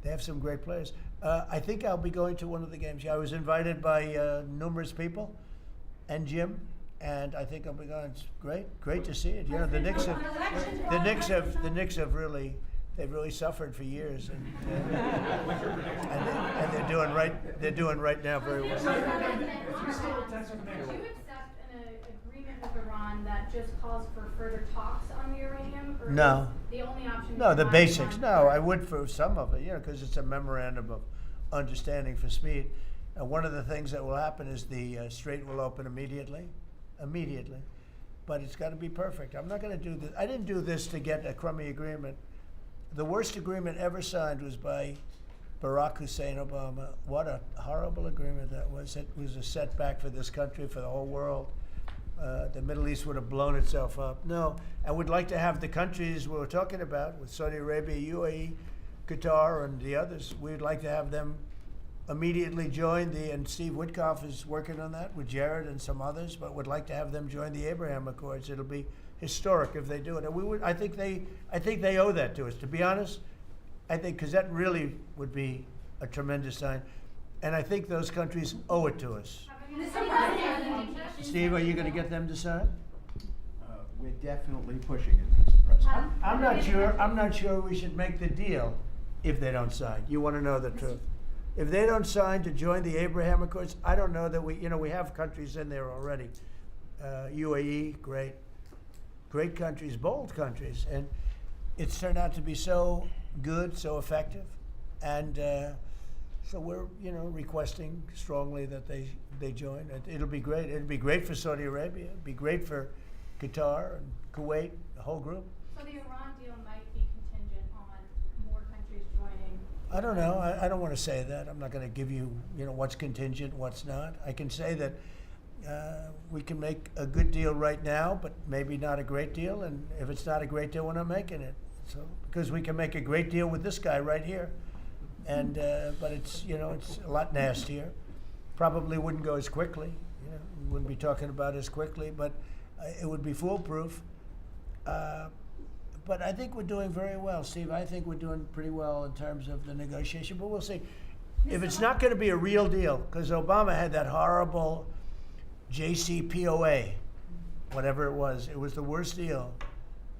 have some great players. I think I'll be going to one of the games. Yeah, I was invited by numerous people and Jim, and I think I'll be going. It's great to see it. You know, the Knicks have really, they've really suffered for years, and they're doing right. They're doing right now very well. Would you accept an agreement with Iran that just calls for further talks on uranium? Or No. is the only option? No, the to basics. find No, I would for some of it, you know, because it's a memorandum of understanding for speed. One of the things that will happen is the Strait will open immediately, but it's got to be perfect. I'm not going to do this. I didn't do this to get a crummy agreement. The worst agreement ever signed was by Barack Hussein Obama. What a horrible agreement that was. It was a setback for this country, for the whole world. The Middle East would have blown itself up. No, I would like to have the countries we were talking about with Saudi Arabia, UAE, Qatar, and the others. We'd like to have them immediately join and Steve Witkoff is working on that with Jared and some others, but would like to have them join the Abraham Accords. It'll be historic if they do it. And I think they owe that to us, to be honest. I think, because that really would be a tremendous sign. And I think those countries owe it to us. Steve, are you going to get them to sign? We're definitely pushing it, Mr. President. I'm not sure we should make the deal if they don't sign. You want to know the truth. If they don't sign to join the Abraham Accords, I don't know that we have countries in there already. UAE, great countries, bold countries, and it's turned out to be so good, so effective, and so we're requesting strongly that they join. It'll be great. It'll be great for Saudi Arabia. It'll be great for Qatar and Kuwait, the whole group. So the Iran deal might be contingent on more countries joining. I don't know. I don't want to say that. I'm not going to give you, what's contingent, what's not. I can say that we can make a good deal right now, but maybe not a great deal. And if it's not a great deal, we're not making it. So because we can make a great deal with this guy right here, and but it's it's a lot nastier. Probably wouldn't go as quickly. We wouldn't be talking about as quickly, but it would be foolproof. But I think we're doing very well, Steve. I think we're doing pretty well in terms of the negotiation, but we'll see. If it's not going to be a real deal, because Obama had that horrible JCPOA, whatever it was the worst deal.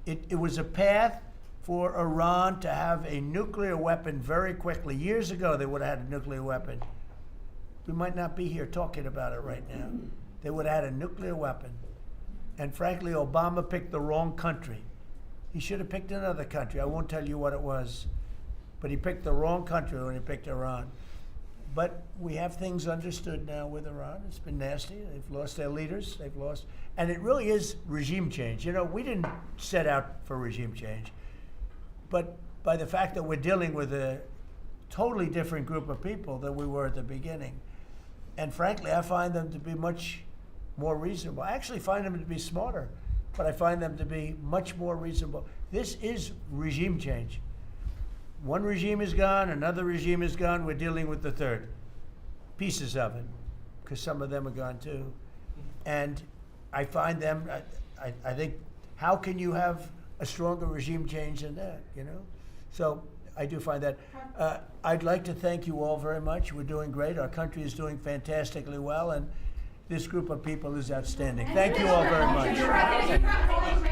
It was a path for Iran to have a nuclear weapon very quickly. Years ago, they would have had a nuclear weapon. We might not be here talking about it right now. They would have had a nuclear weapon. And frankly, Obama picked the wrong country. He should have picked another country. I won't tell you what it was. But he picked the wrong country when he picked Iran. But we have things understood now with Iran. It's been nasty. They've lost their leaders. They've lost. And it really is regime change. We didn't set out for regime change. But by the fact that we're dealing with a totally different group of people than we were at the beginning. And frankly, I find them to be much more reasonable. I actually find them to be smarter, but I find them to be much more reasonable. This is regime change. One regime is gone, another regime is gone, we're dealing with the third. Pieces of it, because some of them are gone too. And I find them, I think how can you have a stronger regime change than that, you know? So I do find that. I'd like to thank you all very much. We're doing great. Our country is doing fantastically well, and this group of people is outstanding. Thank you all very much.